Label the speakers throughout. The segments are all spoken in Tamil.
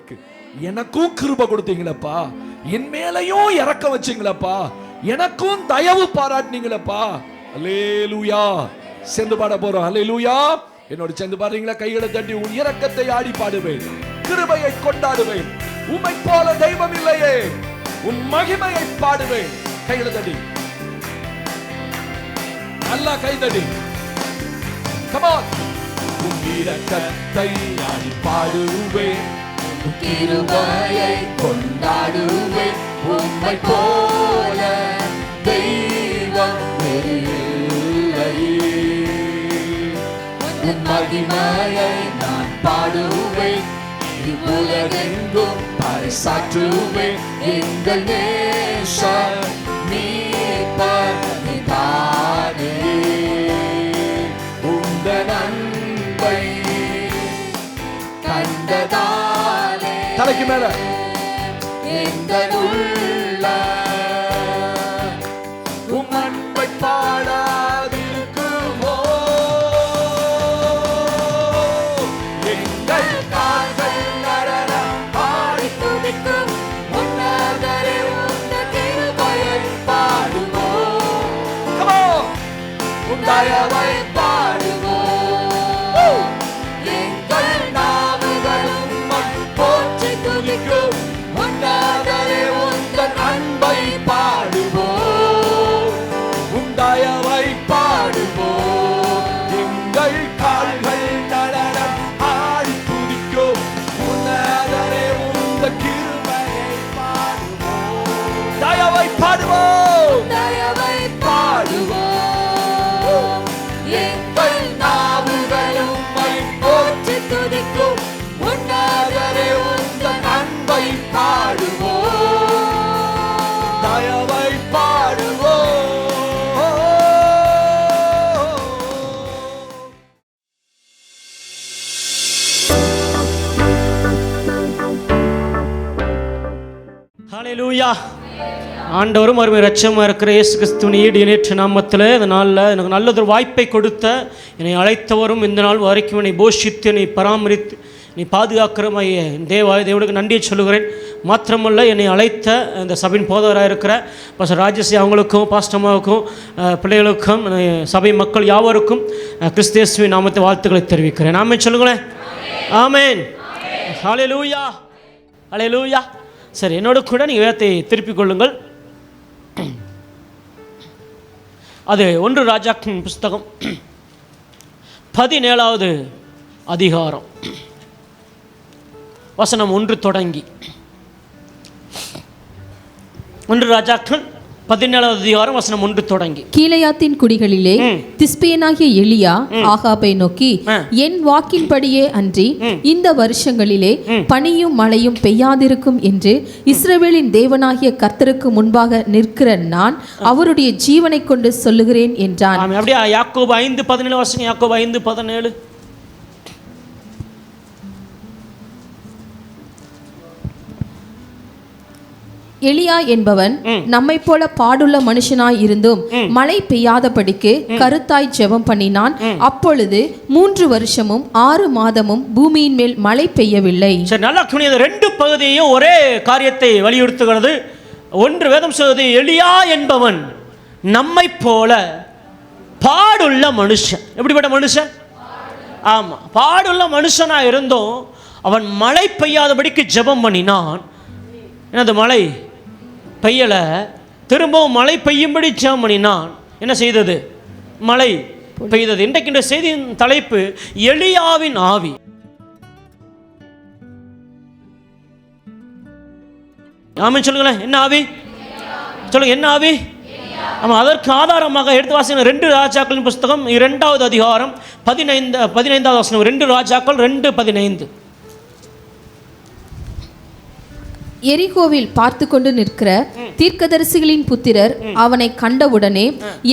Speaker 1: வாழ்வதற்கு எனக்கும் கிருபை கொடுத்தீங்களப்பா, என் மேலையும் இறக்க வச்சீங்களப்பா, எனக்கும் தயவு பாராட்டினீங்களப்பா. அல்லேலூயா. சேர்ந்து பாட போறோம். அல்லேலூயா. என்னோட சேர்ந்து பாடுறீங்களா? கைகளை தட்டி உன் இரக்கத்தை ஆடி பாடுவேன், கிருபையை கொண்டாடுவேன், உம்மை போல தெய்வம் இல்லையே, உன் மகிமையை பாடுவேன். கைகளை தட்டி நல்லா கை தட்டி come on. உன் இரக்கத்தை ஆடி பாடுவேன்,
Speaker 2: கிருபையை கொண்டாடுவேன், உம்மை போல தெய்வம் இல்லையே, உன் மகிமையை நான் பாடுவேன், உலகெங்கும் பறைசாற்றுவேன். எங்கள் நேசர் மீட்பர் நீதானே, உந்தன் அன்பை கண்டதாலே
Speaker 1: தலைக்கு மேல
Speaker 2: எங்கள் உள்ள
Speaker 1: உம் அன்பை பாடாதிருக்குமோ, எங்கள் கால்கள் நடனம் ஆடி துடிக்கும்,
Speaker 2: உன்னதரே உந்த கிருபையை பாடுவோம்,
Speaker 1: come on.
Speaker 2: உன் தயவை பாடுவோம், எங்கள் நாவுகள் உம்மை போற்றி துதிக்கும், உன்னதரே உந்தன் அன்பை பாடுவோம்,
Speaker 1: உம் தயவை
Speaker 2: பாடுவோம்,
Speaker 1: எங்கள் கால்கள் நடனம் ஆடி துதிக்கும், உன்னதரே உந்த கிருபையை பாடுவோம், தயவை பாடுவோம்.
Speaker 2: தயவை பாடுவோம், எங்கள் நாவுகள் உம்மை போற்றி துதிக்கும், உன்னதரே உந்தன் அன்பை பாடுவோம்,
Speaker 1: தயவை பாடுவோம்.
Speaker 3: ஹல்லேலூயா. ஆண்டவரும் அருமை இரட்சகருமா இருக்கிற இயேசு கிறிஸ்துவின் ஈடு இணையற்ற நாமத்தில் இந்த நாளில் எனக்கு நல்லதொரு வாய்ப்பை கொடுத்த என்னை அழைத்தவரும் இந்த நாள் வரைக்கும் என்னை போஷித்து என்னை பராமரித்து என்னை பாதுகாக்கிறமைய தேவனுக்கு நன்றியை சொல்லுகிறேன். மாத்திரமல்ல, என்னை அழைத்த இந்த சபையின் போதவராக இருக்கிற பாஸ்டர் ராஜேஷ் அவங்களுக்கும் பாஸ்டம்மாவுக்கும் பிள்ளைகளுக்கும் சபை மக்கள் யாவருக்கும் கிறிஸ்தேசுவின் நாமத்தை வாழ்த்துக்களை தெரிவிக்கிறேன். ஆமென் சொல்லுங்களேன். ஆமென். ஹல்லேலூயா. ஹல்லேலூயா. சரி, என்னோட கூட நீங்கள் வேதத்தை திருப்பிக் கொள்ளுங்கள். அது 1 ராஜாக்களின் புஸ்தகம் 17வது அதிகாரம் வசனம் 1 தொடங்கி 1 ராஜாக்கள் 17வது அதிகாரம் வசனம் 1 தொடங்கி.
Speaker 4: கீலேயாத்தின் குடிகளிலே திஸ்பியனாகிய எலியா ஆகாபை நோக்கி, என் வாக்கின்படியே அன்றி இந்த வருஷங்களிலே பனியும் மழையும் பெய்யாதிருக்கும் என்று இஸ்ரவேலின் தேவனாகிய கர்த்தருக்கு முன்பாக நிற்கிற நான் அவருடைய ஜீவனை கொண்டு சொல்லுகிறேன் என்றான்.
Speaker 3: அப்படியே யாக்கோபு 5:17 வருஷம். யாக்கோபு 5:17.
Speaker 4: எலியா என்பவன் நம்மை போல பாடுள்ள மனுஷனாய் இருந்தும் மழை பெய்யாதபடிக்கு கருத்தாய் ஜெபம் பண்ணினான். அப்பொழுது 3 வருஷமும் 6 மாதமும் பூமியின் மேல் மழை பெய்யவில்லை.
Speaker 3: சரி, நல்லா துணியது. 2 பகுதியும் ஒரே காரியத்தை வலியுறுத்துகிறது. ஒன்று வேதம் சொல்வது, எலியா என்பவன் நம்மை போல பாடுள்ள மனுஷன். எப்படிப்பட்ட மனுஷன்? ஆமா, பாடுள்ள மனுஷனா இருந்தும் அவன் மழை பெய்யாதபடிக்கு ஜெபம் பண்ணினான். எனது மழை பெய்யலை, திரும்பவும் மழை பெய்யும்படி ஜெபம் பண்ணினான். என்ன செய்தது? மழை பெய்தது. இன்றைக்கு இந்த செய்தியின் தலைப்பு எலியாவின் ஆவி. ஆமென் சொல்லுங்களேன். என்ன ஆவி? சொல்லுங்க, என்ன ஆவி? ஆமாம், அதற்கு ஆதாரமாக எடுத்து வாசிங்க 2 ராஜாக்களின் புஸ்தகம் 2வது அதிகாரம் 15வது வசனம். 2 ராஜாக்கள் 2:15.
Speaker 4: எரிகோவில் பார்த்து கொண்டு நிற்கிற தீர்க்கதரிசிகளின் புத்திரர் அவனை கண்டவுடனே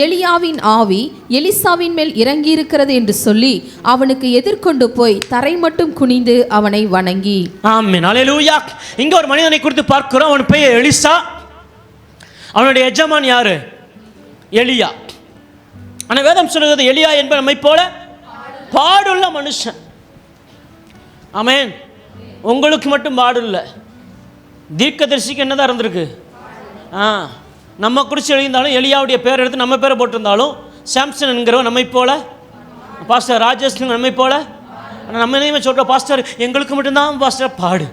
Speaker 4: எலியாவின் ஆவி எலிசாவின் மேல் இறங்கியிருக்கிறது என்று சொல்லி அவனுக்கு எதிர்கொண்டு போய் தரை மட்டும் குனிந்து அவனை வணங்கி.
Speaker 3: ஆமென். அல்லேலூயா. இங்க ஒரு மனிதனை குறித்து பார்க்கிறோம். அவன் பெயர் எலிசா. அவனுடைய எஜமான் யாரு? எலியா. ஆனால் வேதம் சொல்லுகிறது, எலியா என்பது நம்மை போல பாடுள்ள மனுஷன். ஆமென். உங்களுக்கு மட்டும் பாடு இல்லை, தீர்க்கதரிசிக்கு என்னதான் இருந்திருக்கு. நம்ம குறித்து எழுதியிருந்தாலும் எலியாவுடைய பேர் எடுத்து நம்ம பேரை போட்டிருந்தாலும் சாம்சன் என்கிறவன் நம்மை போல, பாஸ்டர் ராஜேஷ் நம்மை போல. ஆனால் நம்ம என்ன சொல்கிறோம், பாஸ்டர் எங்களுக்கு மட்டும்தான் பாஸ்டர் பாடு,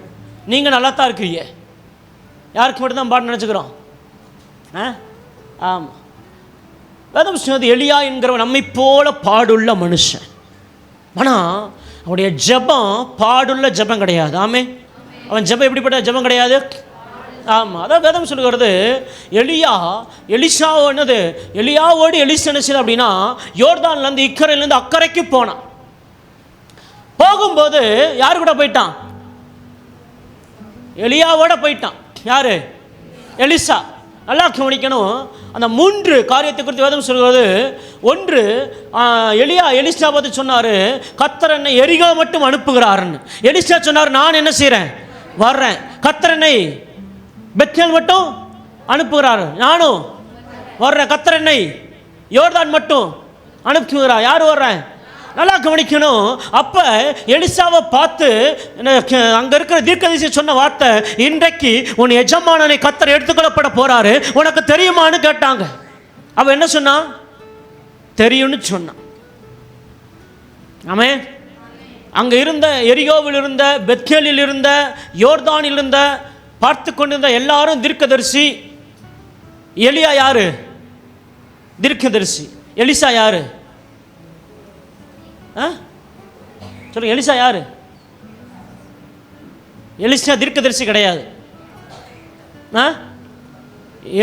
Speaker 3: நீங்கள் நல்லா தான் இருக்கிறீங்க, யாருக்கு மட்டும்தான் பாடு நினச்சிக்கிறோம். ஆமாம், வேதம் சொன்னது எலியா என்கிறவன் நம்மை போல பாடுள்ள மனுஷன். ஆனால் அவனுடைய ஜெபம் பாடுள்ள ஜெபம் கிடையாது. ஆமே, அவன் ஜெபம் எப்படிப்பட்ட ஜெபம் கிடையாது. ஆமாம், அதான் வேதம் சொல்லுகிறது, எலியாவோடு எலிசா என்ன செய்யணும் அப்படின்னா, யோர்தான்லேருந்து இக்கரையிலேருந்து அக்கறைக்கு போனான். போகும்போது யாரு கூட போயிட்டான், எலியாவோட போயிட்டான். யாரு, எலிசா. நல்லா கவனிக்கணும், அந்த 3 காரியத்தை குறித்து வேதம் சொல்கிறது. ஒன்று, எலிசா பார்த்து சொன்னார், கர்த்தர் என்னை எரிகோ மட்டும் அனுப்புகிறாருன்னு. எலிசா சொன்னார், நான் என்ன செய்கிறேன், வர்றேன். கர்த்தர் என்னை பெத்தேல் மட்டும் அனுப்புகிறார், நானும் வர்றேன். கர்த்தர் என்னை யோர்தான் மட்டும் அனுப்புகிறார், யார் வர்றேன். நல்லா கவனிக்கணும். அப்போ எலிசாவை பார்த்து அங்கே இருக்கிற தீர்க்கதரிசி சொன்ன வார்த்தை, இன்றைக்கு உன் எஜமானனை கர்த்தர் எடுத்துக்கொள்ளப்பட போறாரு, உனக்கு தெரியுமான்னு கேட்டாங்க. அவ என்ன சொன்னா, தெரியும்னு சொன்னான். ஆமே, அங்கே இருந்த எரிகோவில் இருந்த, பெத்தேலில் இருந்த, யோர்தானில் இருந்த, பார்த்து கொண்டிருந்த எல்லாரும் தீர்க்கதரிசி. எலியா யாரு, தீர்க்கதரிசி. எலிசா யாரு சொல்லுங்க, எலிசா யாரு. எலிசா தீர்க்கதரிசி கிடையாது,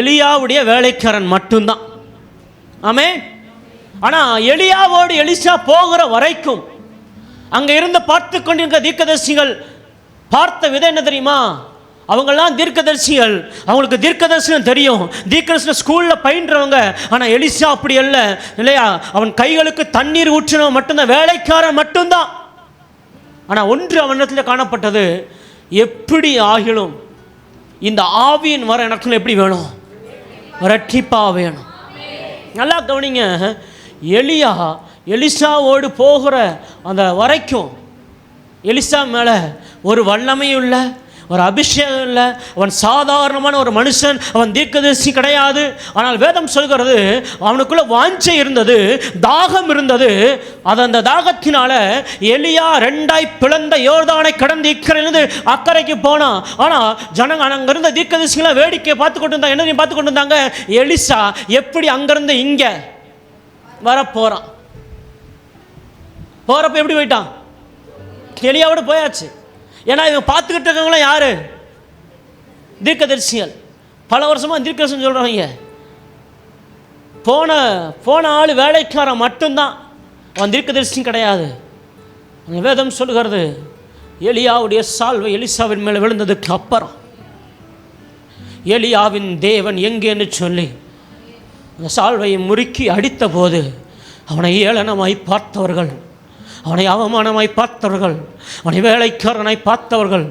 Speaker 3: எலியாவுடைய வேலைக்காரன் மட்டும்தான். ஆமே, ஆனால் எலியாவோடு எலிசா போகிற வரைக்கும் அங்கே இருந்து பார்த்து கொண்டிருக்கிற தீர்க்கதரிசிகள் பார்த்த விதம் என்ன தெரியுமா, அவங்கெல்லாம் தீர்க்கதரிசிகள், அவங்களுக்கு தீர்க்கதரிசனம் தெரியும், தீர்க்கதரிசனம் ஸ்கூலில் பயின்றவங்க. ஆனால் எலிசா அப்படி அல்ல இல்லையா, அவன் கைகளுக்கு தண்ணீர் ஊற்றினவன் மட்டும்தான், வேலைக்காரன் மட்டும்தான். ஆனால் ஒன்று அவனிடத்தில் காணப்பட்டது, எப்படி ஆகிலும் இந்த ஆவியின் வர எனக்குள்ள எப்படி வேணும், இரட்டிப்பாக வேணும். நல்லா கவனிங்க, எலிசாவோடு போகிற அந்த வரைக்கும் எலிசா மேலே ஒரு வல்லமையும் இல்லை, ஒரு அபிஷேகம் இல்லை, அவன் சாதாரணமான ஒரு மனுஷன், அவன் தீர்க்கதரிசி கிடையாது. ஆனால் வேதம் சொல்கிறது, அவனுக்குள்ள வாஞ்சை இருந்தது, தாகம் இருந்தது. அந்த தாகத்தினால எலியா 2 பிளந்த யோர்தானை கடந்து இக்கரையிலிருந்து அக்கறைக்கு போனான். ஆனால் ஜனங்க அங்கிருந்த தீர்க்கதரிசிகளை வேடிக்கை பார்த்து கொண்டு இருந்தாங்க. என்ன பார்த்து கொண்டு இருந்தாங்க, எலிசா எப்படி அங்கிருந்து இங்க வரப்போறான். போறப்ப எப்படி போயிட்டான், எலியாவோட போயாச்சு. ஏன்னா இவங்க பார்த்துக்கிட்டு இருக்கவங்களாம் யாரு, தீர்க்கதரிசிகள். பல வருஷமாக தீர்க்கதரிசனம் சொல்கிறவங்க. போன ஆள் வேலைக்காரன் மட்டும்தான், அவன் தீர்க்கதரிசியும் கிடையாது. அந்த வேதம் சொல்லுகிறது, எலியாவுடைய சால்வை எலிசாவின் மேலே விழுந்ததுக்கு அப்புறம் எலியாவின் தேவன் எங்கேன்னு சொல்லி அந்த சால்வையை முறுக்கி அடித்த போது அவனை ஏளனமாய் பார்த்தவர்கள், அவனை அவமானமாய் பார்த்தவர்கள், அவனை வேலைக்காரனாய் பார்த்தவர்கள்,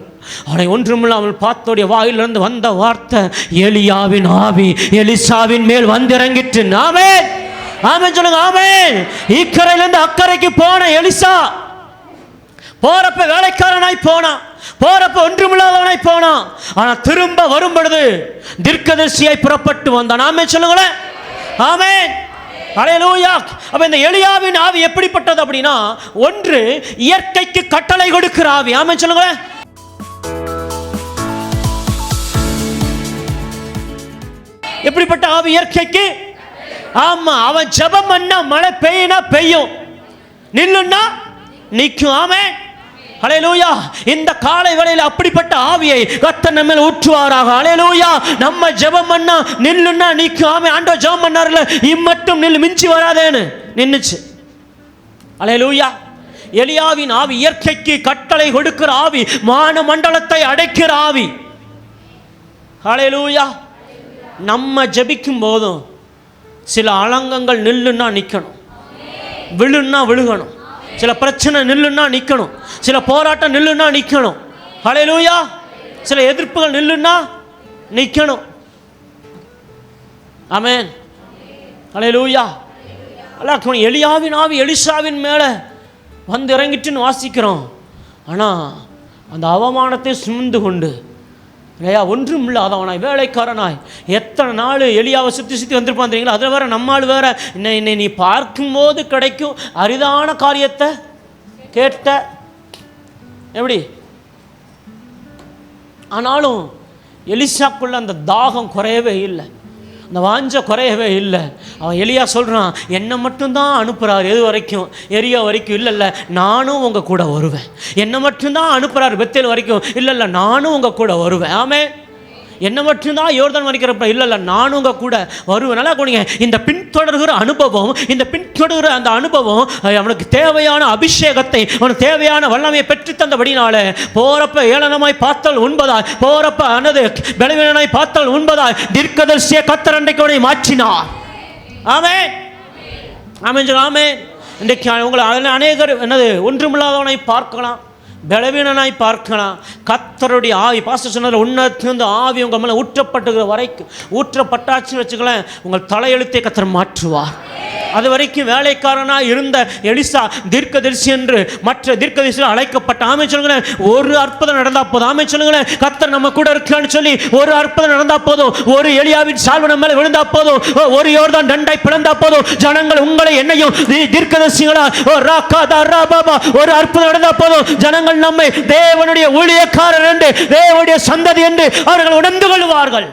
Speaker 3: அவனை ஒன்றுமில்லாமல் பார்த்தோடைய வாயிலிருந்து வந்த வார்த்தை, எலியாவின் ஆவி எலிசாவின் மேல் வந்திறங்கிட்டு. ஆமென், ஆமென் சொல்லுங்க, ஆமென். இக்கரையிலிருந்து அக்கறைக்கு போன எலிசா போறப்ப வேலைக்காரனாய் போனான், போறப்ப ஒன்றுமில்லாதவனாய் போனான். ஆனா திரும்ப வரும் பொழுது தீர்க்கதரிசியாய் புறப்பட்டு வந்தான். ஆமென் சொல்லுங்களேன், ஆமென். ஹல்லேலூயா. அப்ப இந்த எலியாவின் ஆவி எப்படிப்பட்டது அப்படின்னா, ஒன்று இயற்கைக்கு கட்டளை கொடுக்கிற ஆவி. ஆமென் சொல்லுங்களேன். எப்படிப்பட்ட ஆவி, இயற்கைக்கு. ஆமா, அவன் ஜெபம் பண்ணா மழை பெய்யினா பெய்யும், நில்லுன்னா நிற்கும். ஆமென், ஹல்லேலூயா. இந்த காலை வேளையில் அப்படிப்பட்ட ஆவியை கர்த்தர் நம்ம மேல் ஊற்றுவாராக. ஹல்லேலூயா. நம்ம ஜெபம் பண்ணா நில்லுன்னா நிற்கும். ஆமென். ஆண்டவர் ஜெபம் பண்ணார்ல, இம்மட்டும் நில்லு, மிஞ்சி வராதேன்னு நின்னுச்சு. ஹல்லேலூயா. எலியாவின் ஆவி இயற்கைக்கு கட்டளை கொடுக்கிற ஆவி, மான மண்டலத்தை அடைக்கிற ஆவி. ஹல்லேலூயா. நம்ம ஜெபிக்கும் போதும் சில அலங்கங்கள் நில்லுன்னா நிற்கணும், விழுன்னா விழுகணும். சில பிரச்சனை நில்லுன்னா நிற்கணும், சில போராட்டம் நில்லுன்னா நிற்கணும். ஹல்லேலூயா. சில எதிர்ப்புகள் நில்லுன்னா நிற்கணும். ஆமென், ஹல்லேலூயா. அல்லாஹ் எலியாவின் ஆவி எலிசாவின் மேலே வந்து இறங்கிட்டுன்னு வாசிக்கிறோம். ஆனால் அந்த அவமானத்தை சுமந்து கொண்டு ஐயா ஒன்றும் இல்லாதவனாய் வேலைக்காரனாய் எத்தனை நாள் எலியாவை சுற்றி வந்திருப்பான் தெரியுங்களா? அதில் வேற நம்மால் வேற என்னை நீ பார்க்கும்போது கிடைக்கும் அரிதான காரியத்தை கேட்ட எப்படி? ஆனாலும் எலிசாக்குள்ள அந்த தாகம் குறையவே இல்லை, அந்த வாஞ்ச குறையவே இல்லை. அவன் எலியா சொல்கிறான், என்னை மட்டும்தான் அனுப்புகிறார் எது வரைக்கும்? எரியா வரைக்கும். இல்லை நானும் உங்கள் கூட வருவேன். என்னை மட்டும்தான் அனுப்புகிறார் பெத்தேல் வரைக்கும். இல்லை நானும் உங்கள் கூட வருவேன். ஆமே. என்னை மட்டும்தான் யோர்தான் வரைக்கிறப்ப. இல்லை நானும் உங்கள் கூட வருவேன். நல்லா கொடுங்க. இந்த பின்தொடர்கிற அனுபவம், இந்த பின்தொடர்கிற அந்த அனுபவம் அவனுக்கு தேவையான அபிஷேகத்தை, அவனுக்கு தேவையான வல்லமையை பெற்று தந்தபடினாலே போறப்ப ஏளனமாய் பார்த்தால் உண்பதாய், போறப்ப அனது பலவீனனாய் பார்த்தால் உண்பதாய் தீர்க்கதரிசியை கர்த்தர் அன்றைக்கு அவனை மாற்றினார். ஆமென் ஆமென் சொல்லுங்க. ஆமென். இன்றைக்கு உங்களை அநேகர் என்னது ஒன்றுமில்லாதவனை பார்க்கலாம், பலவீனனாய் பார்க்கலாம். கர்த்தருடைய ஆவி, பாஸ்டர் சொன்னதில் உன்னத்திலிருந்து ஆவி உங்கள் மேலே ஊற்றப்பட்டுகிற வரைக்கும், ஊற்றப்பட்டாச்சுன்னு வச்சுக்கலாம், உங்கள் தலையெழுத்தை கர்த்தர் மாற்றுவார். அது வரைக்கும் வேலைக்காரனாக இருந்த எலிசா தீர்க்கதரிசி என்று மற்ற தீர்க்கதரிசிகள் அழைக்கப்பட்ட. ஆமே சொல்லுங்களேன். ஒரு அற்புதம் நடந்தா போதும். ஆமே சொல்லுங்களேன். கர்த்தர் நம்ம கூட இருக்கான்னு சொல்லி ஒரு அற்புதம் நடந்தா போதும், ஒரு எலியாவின் சால்வ நம்ம மேலே விழுந்தா போதும், ஒரு யோர்தான் ரெண்டாய் பிளந்தா போதும், ஜனங்கள் உங்களை என்னையும் தீர்க்கதரிசிகளா ஒரு அற்புதம் நடந்தா போதும், ஜனங்கள் நம்மை தேவனுடைய ஊழியக்காரர் என்று, தேவனுடைய சந்ததி என்று அவர்கள் உணர்ந்து கொள்வார்கள்.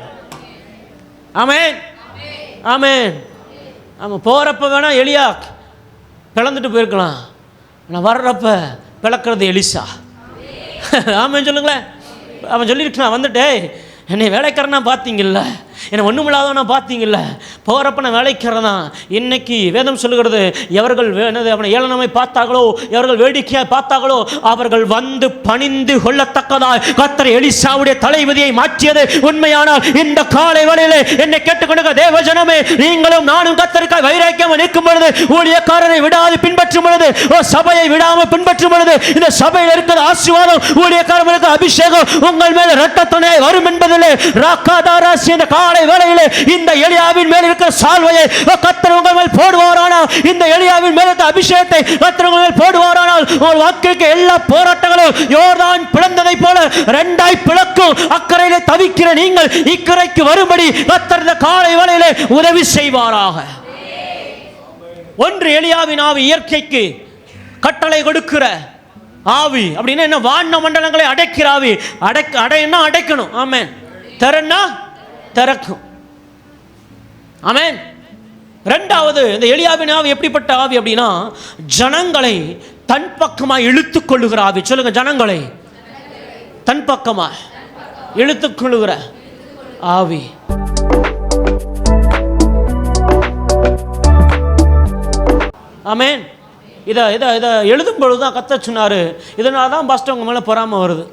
Speaker 3: ஆமென் ஆமென். ஆமாம். போகிறப்ப வேணால் எலியா பிளந்துட்டு போயிருக்கலாம், ஆனால் வர்றப்ப பிளக்கிறது எலிசா. ஆமாம் சொல்லுங்களேன். அவன் சொல்லியிருக்கான், வந்துட்டே என்னை வேலைக்காரனா பார்த்தீங்கல்ல, என்னை ஒன்றுமில்லாதவனா பார்த்தீங்கல்ல, போகிறப்ப நான் வேலைக்காரதான். இன்னைக்கு வேதம் சொல்லுகிறது, எவர்கள் என்னது அவனை ஏளனமை பார்த்தார்களோ, எவர்கள் வேடிக்கையாக பார்த்தார்களோ, அவர்கள் வந்து பணிந்து கொள்ளத்தக்கதாய் கர்த்தர் எலிசாவுடைய தலைவிதியை மாற்றியது உண்மையானால் இந்த காலை வேளையிலே என்னை கேட்டுக்கொண்டு தேவ ஜனமே, நீங்களும் நானும் கர்த்தருக்காய் வைராக்கியமாக நிற்கும் பொழுது, ஊழியக்காரரை விடாது பின்பற்றும் பொழுது, சபையை விடாமல் பின்பற்றும் பொழுது, இந்த சபையில் இருக்கிற ஆசீர்வாதம், ஊழியக்காரர்களுக்கு அபிஷேகம் உங்கள் மேல இரட்டத்தனை வரும் என்பதிலே ராக்காதாராசி என்ற காலை வேளையிலே இந்த எலியாவின் மேல் இருக்கிற சால்வையை கர்த்தர் உங்கள் மேல் போடுவாரானால், இந்த எலியாவின் மேல் இருக்கிற அபிஷேகத்தை கர்த்தர் உங்கள் மேல் போடுவாரானால், உங்கள் வாக்குக்கு எல்லா போராட்டங்களும் யோர்தான் பிளந்ததை போல இரண்டாய் பிளக்கும். அக்கறையிலே தவிக்கிற நீங்கள் இக்கரைக்கு வரும்படி கர்த்தர் இந்த காலை வேளையிலே உதவி செய்வாராக. ஒன்று எலியாவின் ஆவி இயற்கைக்கு கட்டளை கொடுக்கிற ஆவி. அப்படின்னா என்ன? வான மண்டலங்களை அடைக்கிற ஆவி. அடைன்னா அடைக்கணும். ஆமென். திறன்னா திறக்கும். ஆமென். ரெண்டாவது, இந்த எலியாவின் ஆவி எப்படிப்பட்ட ஆவி அப்படின்னா, ஜனங்களை தன் பக்கமாக இழுத்துக் கொள்ளுகிற ஆவி. சொல்லுங்க, ஜனங்களை தன் பக்கமாக இழுத்துக் கொள்ளுகிற ஆவி. ஆமென். இதை இதை இதை எழுதும் பொழுது தான் கர்த்தர் சொன்னார், இதனால தான் ஃபஸ்ட்டு உங்கள் மேலே பொறாமை வருது.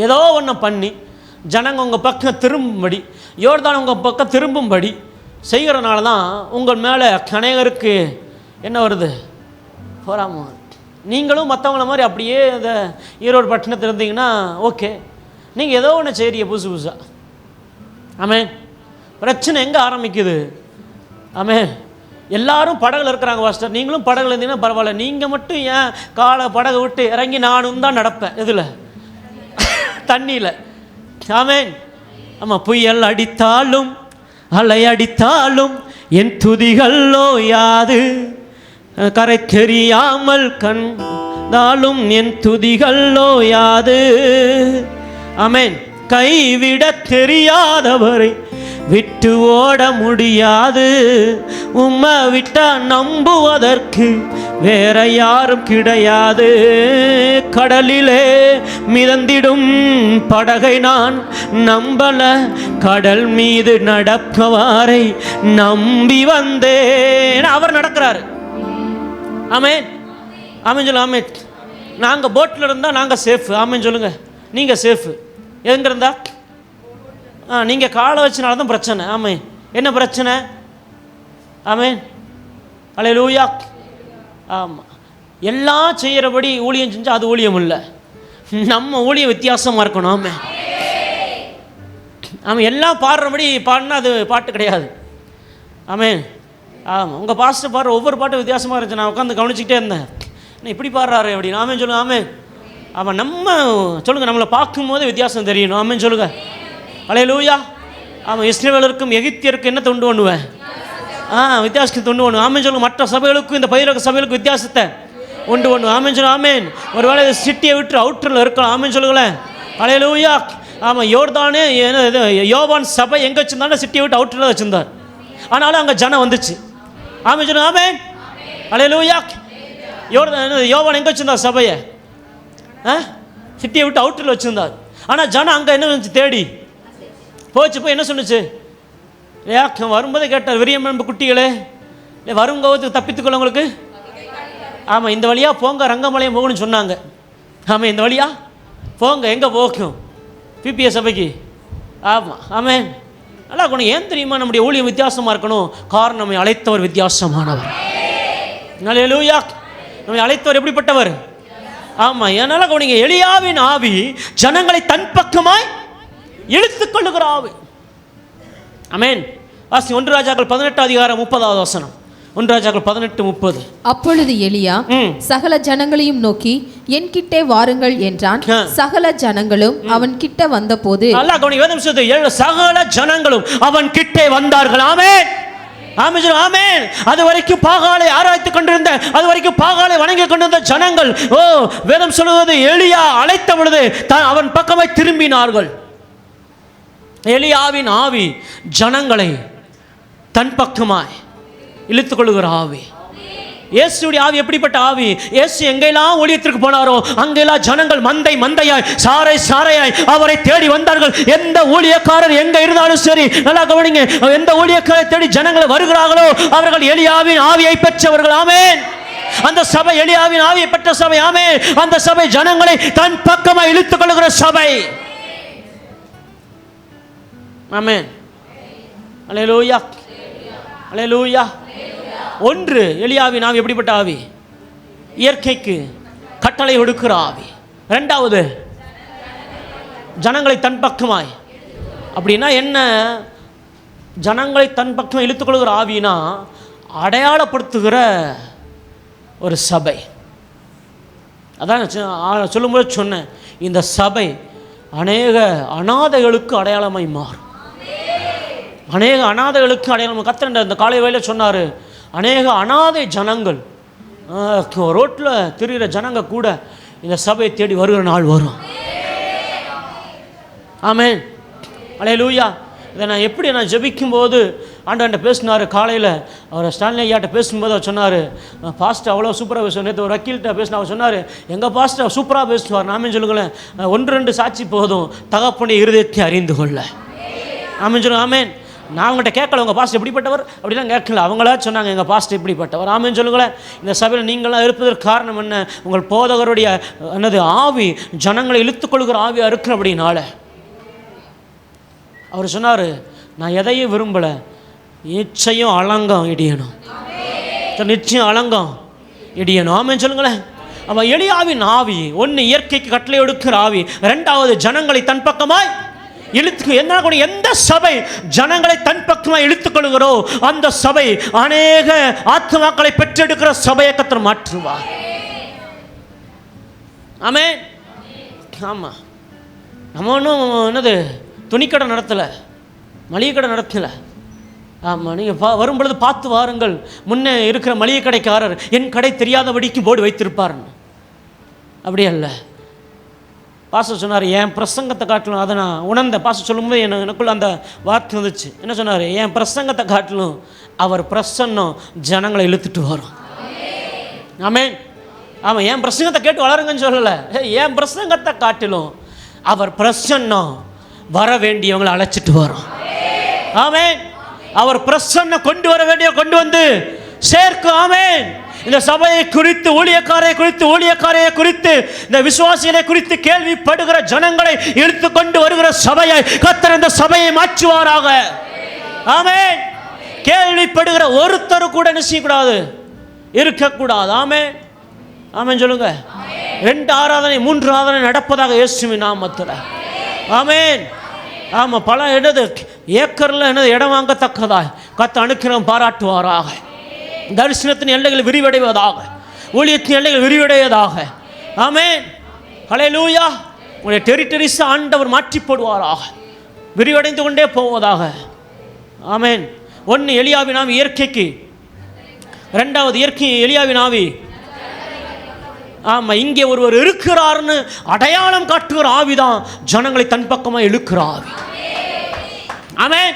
Speaker 3: ஏதோ ஒன்று பண்ணி ஜனங்க உங்கள் பக்கம் திரும்பும்படி, யோர்தான் உங்கள் பக்கம் திரும்பும்படி செய்கிறனால தான் உங்கள் மேலே அநேகருக்கு என்ன வருது? பொறாமை. நீங்களும் மற்றவங்கள மாதிரி அப்படியே இந்த ஈரோடு பட்டணத்தில் இருந்தீங்கன்னா ஓகே, நீங்கள் ஏதோ ஒன்று செய்கிறீங்க புதுசு புதுசாக. ஆமென். பிரச்சனை எங்கே ஆரம்பிக்குது? ஆமென். எல்லாரும் படகுல இருக்கிறாங்க பாஸ்டர், நீங்களும் படகுல இருந்தீங்கன்னா பரவாயில்ல, நீங்கள் மட்டும் ஏன் காலை படகை விட்டு இறங்கி நானும் தான் நடப்பேன் இதில் தண்ணியில். ஆமென். ஆமாம். புயல் அடித்தாலும் அலை அடித்தாலும் என் துதிகளோ யாது, கரை தெரியாமல் கண்டாலும் என் துதிகளோ யாது. ஆமென். கைவிட தெரியாதவரை விட்டு ஓட முடியாது, உம்மை விட்டா நம்புவதற்கு வேற யாரும் கிடையாது. கடலிலே மிதந்திடும் படகை நான் நம்பல, கடல் மீது நடப்பவாரை நம்பி வந்தேன். அவர் நடக்கிறாரு. ஆமென் ஆமென் சொல்லுங்க. ஆமென். நாங்கள் போட்டில் இருந்தால் நாங்கள் சேஃபு. ஆமென் சொல்லுங்க. நீங்கள் சேஃபு. எங்கே இருந்தா? நீங்கள் காலை வச்சனால தான் பிரச்சனை. ஆமென். என்ன பிரச்சனை? ஆமென். அல்லேலூயா. ஆமாம். எல்லாம் செய்கிறபடி ஊழியம் செஞ்சால் அது ஊழியம் இல்லை, நம்ம ஊழியம் வித்தியாசமாக இருக்கணும். ஆமாம். ஆமாம். எல்லாம் பாடுறபடி பாடினா அது பாட்டு கிடையாது. ஆமென். ஆமாம். உங்கள் பாஸ்டர் பாடுற ஒவ்வொரு பாட்டும் வித்தியாசமாக இருந்துச்சு. நான் உட்காந்து கவனிச்சுக்கிட்டே இருந்தேன், நான் இப்படி பாடுறாரு அப்படின்னு. ஆமென் சொல்லுங்க. ஆமென். அவன் நம்ம சொல்லுங்கள், நம்மளை பார்க்கும்போது வித்தியாசம் தெரியணும். ஆமென் சொல்லுங்க. அல்லேலூயா. அவன் இஸ்ரவேலருக்கும் எகிப்தியருக்கும் என்ன தொண்டு பண்ணுவேன்? வித்தியாசத்தை தொண்டு பண்ணுவேன். ஆமென் சொல்லுங்க. மற்ற சபைகளுக்கும் இந்த பயிரக சபைகளுக்கும் வித்தியாசத்தை உண்டு பண்ணுவேன். ஆமென் சொல்லுங்க. ஆமென். ஒருவேளை இந்த சிட்டியை விட்டு அவுட்டரில் இருக்கலாம். ஆமென் சொல்லுங்களேன். அல்லேலூயா. ஆமாம், யோர்தானே இது யோவான் சபை எங்கே வச்சுருந்தாலும் சிட்டியை விட்டு அவுட்டரில் வச்சுருந்தார். ஆனாலும் அங்கே ஜனம் வந்துச்சு. ஆமென் சொல்லுங்க. ஆமென். அல்லேலூயா. யோவான் எங்கே வச்சுருந்தார் சபையை? சிட்டியை விட்டு அவுட்டரில் வச்சுருந்தார். ஆனால் ஜனம் அங்கே என்ன வந்துச்சு? தேடி போச்சு. போய் என்ன சொன்னிச்சு? வரும்போதே கேட்டார், விரியம்பு குட்டிகளே, இல்லை வருங்கோவத்துக்கு தப்பித்துக்கொள்ள உங்களுக்கு. ஆமாம், இந்த வழியாக போங்க, ரங்கமலையம் போகணும்னு சொன்னாங்க. ஆமாம், இந்த வழியாக போங்க. எங்கே போகும்? பிபிஎஸ் சபைக்கு. ஆமாம். ஆமாம். நல்லா இருக்கணும். ஏன் தெரியுமா நம்முடைய ஊழியம் வித்தியாசமாக இருக்கணும்? காரணம், நம்மை அழைத்தவர் வித்தியாசமானவர். அல்லேலூயா. நம்மை அழைத்தவர் எப்படிப்பட்டவர்? ஆமாம். ஏன்னால கவனிங்க, எலியாவின் ஆவி ஜனங்களை தன் பக்கமாய் இழுத்துக்கொள்ளுகிற ஆவி. ஆமென். வாசி 1 ராஜாக்கள் 18:30. 1 ராஜாக்கள் 18:30.
Speaker 4: அப்பொழுது எலியா சகல ஜனங்களையும் நோக்கி, என் கிட்டே வாருங்கள் என்றான். சகல ஜனங்களும் அவன் கிட்ட வந்தபோது,
Speaker 3: நல்லா கவனிங்க, வேதம் சொல்லுது, சகல ஜனங்களும் அவன் கிட்டே வந்தார்கள். ஆமென். ஆமென். ஆமென். அது வரைக்கும் பாகாலை ஆராய்த்து கொண்டிருந்த, அது வரைக்கும் பாகாலை வணங்கி கொண்டிருந்த ஜனங்கள், வேதம் சொல்லுவது, எலியா அழைத்த பொழுது அவன் பக்கமாய் திரும்பினார்கள். எலியாவின் ஆவி ஜனங்களை தன் பக்கமாய் இழுத்துக் கொள்ளுகிற ஆவி. இயேசுடைய ஆவி எப்படிப்பட்ட ஆவி? இயேசு எங்கெல்லாம் ஊழியத்திற்கு போனாரோ அங்கெல்லாம் ஜனங்கள் மந்தை மந்தையாய், சாரை சாரையாய் அவரை தேடி வந்தார்கள். எந்த ஊழியக்காரர் எங்க இருந்தாலும் சரி, நல்லா கவனிங்க, எந்த ஊழியக்காரரை தேடி ஜனங்கள் வருகிறார்களோ அவர்கள் எலியாவின் ஆவியை பெற்றவர்கள். ஆமென். அந்த சபை எலியாவின் ஆவியை பெற்ற சபை. ஆமென். அந்த சபை ஜனங்களை தன் பக்கமாய் இழுத்துக் கொள்ளுகிற சபை. ஆமென். அல்லேலூயா. அல்லேலூயா. ஒன்று, எலியாவின் ஆவி எப்படிப்பட்ட ஆவி? இயற்கைக்கு கட்டளை கொடுக்கிற ஆவி. இரண்டாவது, ஜனங்களை தன் பக்கமாய். அப்படின்னா என்ன? ஜனங்களை தன் பக்கம் இழுத்துக்கொள்கிற ஆவினா அடையாளப்படுத்துகிற ஒரு சபை. அதான் சொல்லும்போது சொன்னேன், இந்த சபை அநேக அநாதைகளுக்கு அடையாளமாய் மாறும். அநேக அநாதைகளுக்கு அடையாளம். கத்திரண்ட இந்த காலை வேளையில் சொன்னார், அநேக அநாதை ஜனங்கள், ரோட்டில் திரிகிற ஜனங்க கூட இந்த சபையை தேடி வருகிற நாள் வரும். ஆமென். அல்லேலூயா. இதை நான் எப்படி நான் ஜெபிக்கும்போது ஆண்டவன்ட்ட பேசினார். காலையில் அவர் ஸ்டான்லி ஐயாட்ட பேசும்போது அவர் சொன்னார், பாஸ்டர் அவ்வளோ சூப்பராக பேசுவார். நேற்று ஒரு வக்கீல்கிட்ட பேசினா அவர் சொன்னார், எங்கள் பாஸ்டர் சூப்பராக பேசுவார். நாமே சொல்லுங்களேன், 1-2 சாட்சி போதும் தகப்பனுடைய இருதயத்தை அறிந்து கொள்ள. ஆமென் சொல்லுங்க. ஆமென். நான் அவங்ககிட்ட கேட்கல உங்கள் பாஸ்டர் எப்படிப்பட்டவர் அப்படிலாம் கேட்கல. அவங்களா சொன்னாங்க எங்கள் பாஸ்டர் எப்படிப்பட்டவர். ஆமென் சொல்லுங்களேன். இந்த சபையில் நீங்களாம் இருப்பதற்கு காரணம் என்ன? உங்கள் போதகருடைய ஆவி ஜனங்களை இழுத்துக்கொள்கிற ஆவியாக இருக்கிற அப்படின்னால. அவர் சொன்னார், நான் எதையும் விரும்பலை, நிச்சயம் அலங்கம் இடியணும், நிச்சயம் அலங்கம் இடியணும். ஆமென் சொல்லுங்களேன். அவன் எலியாவின் ஆவி ஒன்று இயற்கைக்கு கட்டளை எடுக்கிற ஆவி, ரெண்டாவது ஜனங்களை தன் பக்கமாய் இழுத்து. என்ன எந்த சபை ஜனங்களை தன் பக்கமாக இழுத்துக்கொள்கிறோ அந்த சபை அநேக ஆத்மாக்களை பெற்றெடுக்கிற சபையை கர்த்தர் மாற்றுவார். ஆமென். ஆமாம். நம்ம ஒன்றும் துணிக்கடை நடத்தலை, மளிகை கடை நடத்தலை. ஆமாம். நீங்கள் வரும் பொழுது பார்த்து வாருங்கள். முன்னே இருக்கிற மளிகை கடைக்காரர் என் கடை தெரியாதபடிக்கு போர்டு வைத்திருப்பார்னு. அப்படி அல்ல. பாஸ்டர் சொன்னார், என் பிரசங்கத்தை காட்டிலும், அதை நான் உணர்ந்த பாஸ்டர் சொல்லும்போது எனக்குள்ள அந்த வார்த்தை வந்துச்சு. என்ன சொன்னார்? என் பிரசங்கத்தை காட்டிலும் அவர் பிரசன்னம் ஜனங்களை இழுத்துட்டு வரும். ஆமென். ஆமாம். என் பிரசங்கத்தை கேட்டு வளருங்கன்னு சொல்லலை, என் பிரசங்கத்தை காட்டிலும் அவர் பிரசன்னம் வர வேண்டியவங்களை அழைச்சிட்டு வரும். ஆமென். அவர் பிரசன்னம் கொண்டு வர வேண்டிய கொண்டு வந்து சேர்க்கும். ஆமென். இந்த சபையை குறித்து, ஊழியக்காரை குறித்து, ஊழியக்காரையை குறித்து, இந்த விசுவாசிகளை குறித்து கேள்விப்படுகிற ஜனங்களை இழுத்து கொண்டு வருகிற சபையை கர்த்தர் இந்த சபையை மாற்றுவாராக. ஆமென். கேள்விப்படுகிற ஒருத்தர் கூட நிச்சயக்கூடாது, இருக்கக்கூடாது. ஆமென். ஆமென் சொல்லுங்க. 2 ஆராதனை 3 ஆராதனை நடப்பதாக இயேசுவின் நாமத்தில். ஆமென். ஆமாம். பல ஏக்கரில் இடம் வாங்கத்தக்கதாய் கர்த்தர் அனுக்கிரகம் பாராட்டுவாராக. தரிசனத்தின் எல்லைகள் விரிவடைவதாக, ஊழியத்தின் எல்லைகள் விரிவடைவதாக. ஆமென். ஹல்லேலூயா. உங்களுடைய டெரிட்டரிஸ் ஆண்டவர் மாற்றி போடுவாராக, விரிவடைந்து கொண்டே போவதாக. ஆமென். ஒன்று எலியாவின் ஆவி இயற்கைக்கு, ரெண்டாவது இயற்கை எலியாவின் ஆவி. ஆமாம், இங்கே ஒருவர் இருக்கிறார்னு அடையாளம் காட்டுகிற ஆவிதான் ஜனங்களை தன் பக்கமாக இழுக்கிற ஆவி. ஆமென்.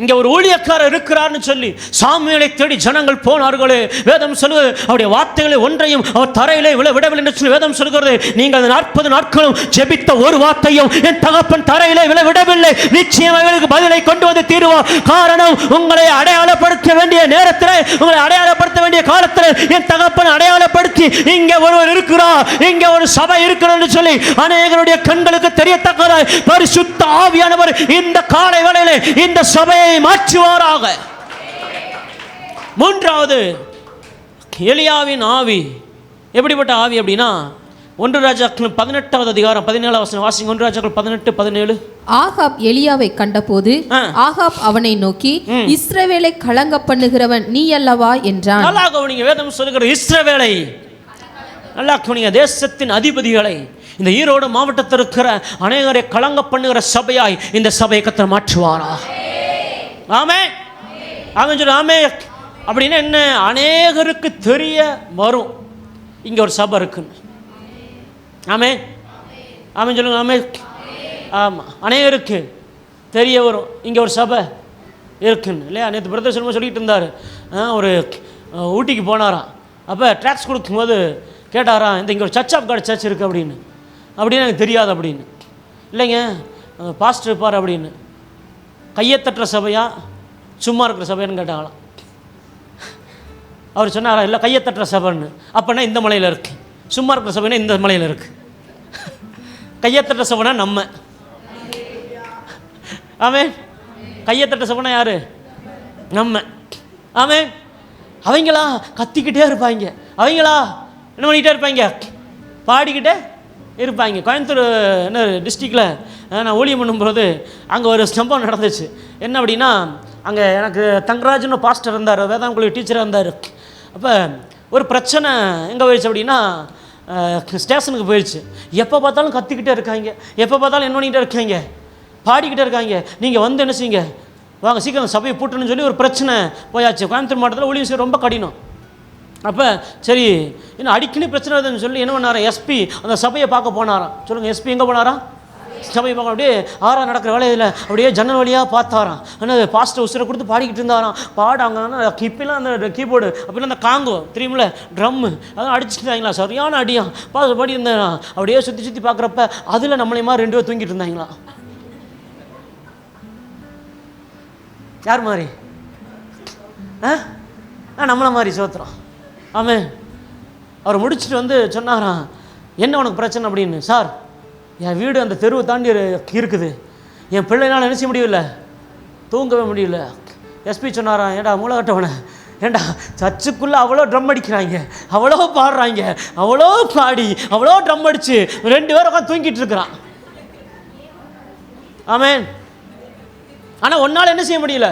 Speaker 3: இங்கே ஒரு ஊழியக்காரர் இருக்கிறார்னு சொல்லி சாமுவேலை தேடி ஜனங்கள் போனார்களே, வேதம் சொல்லுவது அவருடைய வார்த்தைகளை ஒன்றையும் அவர் தரையிலே விடவில்லை என்று சொல்லி வேதம் சொல்கிறது. நீங்கள் 40 நாட்களும் ஜெபித்த ஒரு வார்த்தையும் என் தகப்பன் தரையிலே விடவில்லை, நிச்சயம் அவர்களுக்கு பதிலை கொண்டு வந்து தீருவார். காரணம், உங்களை அடையாளப்படுத்த வேண்டிய நேரத்தில், உங்களை அடையாளப்படுத்த வேண்டிய காலத்தில் என் தகப்பன் அடையாளப்படுத்தி இங்கே ஒருவர் இருக்கிறார், இங்கே ஒரு சபை இருக்கிறது சொல்லி அநேகருடைய கண்களுக்கு தெரியத்தக்கதாய் பரிசுத்த ஆவியானவர் இந்த காலை வேளையிலே இந்த சபையை மாற்றுவாராக. மூன்றாவது எலியாவின் ஆவி. எப்படிப்பட்ட ஆவி அப்படின்னா, 1 ராஜாக்கள் 18வது அதிகாரம் 17வது வசனம் வாசிங்க. 1 ராஜாக்கள் 18:17.
Speaker 4: ஆகாப் எலியாவை கண்டபோது ஆகாப் அவனை நோக்கி, இஸ்ரவேலை கலங்க பண்ணுகிறவன் நீ அல்லவா என்றான்.
Speaker 3: நல்லா கவனிங்க, வேதம் சொல்லுகிற இஸ்ரவேலை, நல்லா கவனிங்க, தேசத்தின் அதிபதிகளை, இந்த ஈரோடு மாவட்டத்தில் இருக்கிற அநேகரை கலங்க பண்ணுகிற சபையாய் இந்த சபையை கர்த்தர் மாற்றுவாரா. ஆமென். ஆமென் சொல்லு. ஆமென். அப்படின்னா என்ன? அநேகருக்கு தெரிய வரும் இங்கே ஒரு சபை இருக்குன்னு. ஆமென். ஆமென் சொல்லுங்க. ஆமென். ஆமாம், அநேகருக்கு தெரிய வரும் இங்கே ஒரு சபை இருக்குன்னு, இல்லையா? நேற்று பிரதர் சொல்லுமா சொல்லிகிட்டு இருந்தார். ஒரு ஊட்டிக்கு போனாராம். அப்போ ட்ராக்ஸ் கொடுக்கும்போது கேட்டாராம், இங்கே ஒரு சர்ச் ஆஃப் காட் சர்ச் இருக்குது அப்படின்னு. அப்படின்னு எனக்கு தெரியாது அப்படின்னு. இல்லைங்க, பாஸ்டர் இருப்பார் அப்படின்னு. கையை தட்டுற சபையா சும்மா இருக்கிற சபைன்னு கேட்டாங்களாம். அவர் சொன்னாரா, இல்லை கையை தட்டுற சபைன்னு. அப்போனா இந்த மலையில் இருக்குது, சும்மா இருக்கிற சபைனா இந்த மலையில் இருக்குது. கையை தட்டுற சபைனா நம்ம. ஆமென். கையை தட்டுற சபைனா யாரு? நம்ம. ஆமென். அவங்களா கத்திக்கிட்டே இருப்பாங்க, அவங்களா என்ன பண்ணிக்கிட்டே இருப்பாங்க, பாடிக்கிட்டே இருப்பாங்க. கோயம்புத்தூர் என்ன டிஸ்ட்ரிக்டில் நான் ஊழியம் பண்ணும்போது அங்கே ஒரு சம்பவம் நடந்துச்சு. என்ன அப்படின்னா, அங்கே எனக்கு தங்கராஜ்னு பாஸ்டர் இருந்தார், வேதாங்குழி டீச்சராக இருந்தார். அப்போ ஒரு பிரச்சனை எங்கே போயிடுச்சு அப்படின்னா, ஸ்டேஷனுக்கு போயிடுச்சு. எப்போ பார்த்தாலும் கத்திக்கிட்டே இருக்காங்க, எப்போ பார்த்தாலும் என்ன பண்ணிக்கிட்டே இருக்காங்க, பாடிக்கிட்டே இருக்காங்க. நீங்கள் வந்து என்ன செய்யுங்க, வாங்க சீக்கிரம் சபையை பூட்டணும்னு சொல்லி ஒரு பிரச்சனை போயாச்சு. கோயம்புத்தூர் மாவட்டத்தில் ஊழியம் செய்ய ரொம்ப கடினம். அப்போ சரி, இன்னும் அடிக்கடி பிரச்சனை வருதுன்னு சொல்லி என்ன பண்ணாராம், எஸ்பி அந்த சபையை பார்க்க போனாராம். சொல்லுங்கள், எஸ்பி எங்கே போனாராம்? சபையை பார்க்க. அப்படியே ஆறாம் நடக்கிற வேலையில் அப்படியே ஜன்னல் வழியாக பார்த்தாராம். ஆனால் பாஸ்டர் உசுரை கொடுத்து பாடிக்கிட்டு இருந்தாராம். பாடாங்க இப்பெல்லாம் அந்த கீபோர்டு அப்படின்னா அந்த காங்கோ தெரியுமில்ல, ட்ரம்மு அதெல்லாம் அடிச்சுட்டு இருந்தாங்களா, சரியான அடியா பாஸ்டர் பாடி இருந்தா. அப்படியே சுற்றி சுற்றி பார்க்குறப்ப அதில் நம்மளையுமா 2 பேர் தூங்கிட்டு இருந்தாங்களா. யார் மாதிரி? நம்மளை மாதிரி சோத்திரம். ஆமாம். அவர் முடிச்சுட்டு வந்து சொன்னாராம், என்ன உனக்கு பிரச்சனை அப்படின்னு. சார், என் வீடு அந்த தெருவை தாண்டி இருக்குது, என் பிள்ளைனால என்ன செய்ய முடியல, தூங்கவே முடியல. எஸ்பி சொன்னாராம், ஏண்டா மூலகட்டவனை, ஏண்டா சர்ச்சுக்குள்ளே அவ்வளோ ட்ரம் அடிக்கிறாங்க, அவ்வளோ பாடுறாங்க, அவ்வளோ பாடி அவ்வளோ ட்ரம் அடித்து 2 பேர் உட்காந்து தூங்கிட்டு இருக்கிறான். ஆமேன். ஆனால் ஒன்றால் என்ன செய்ய முடியல.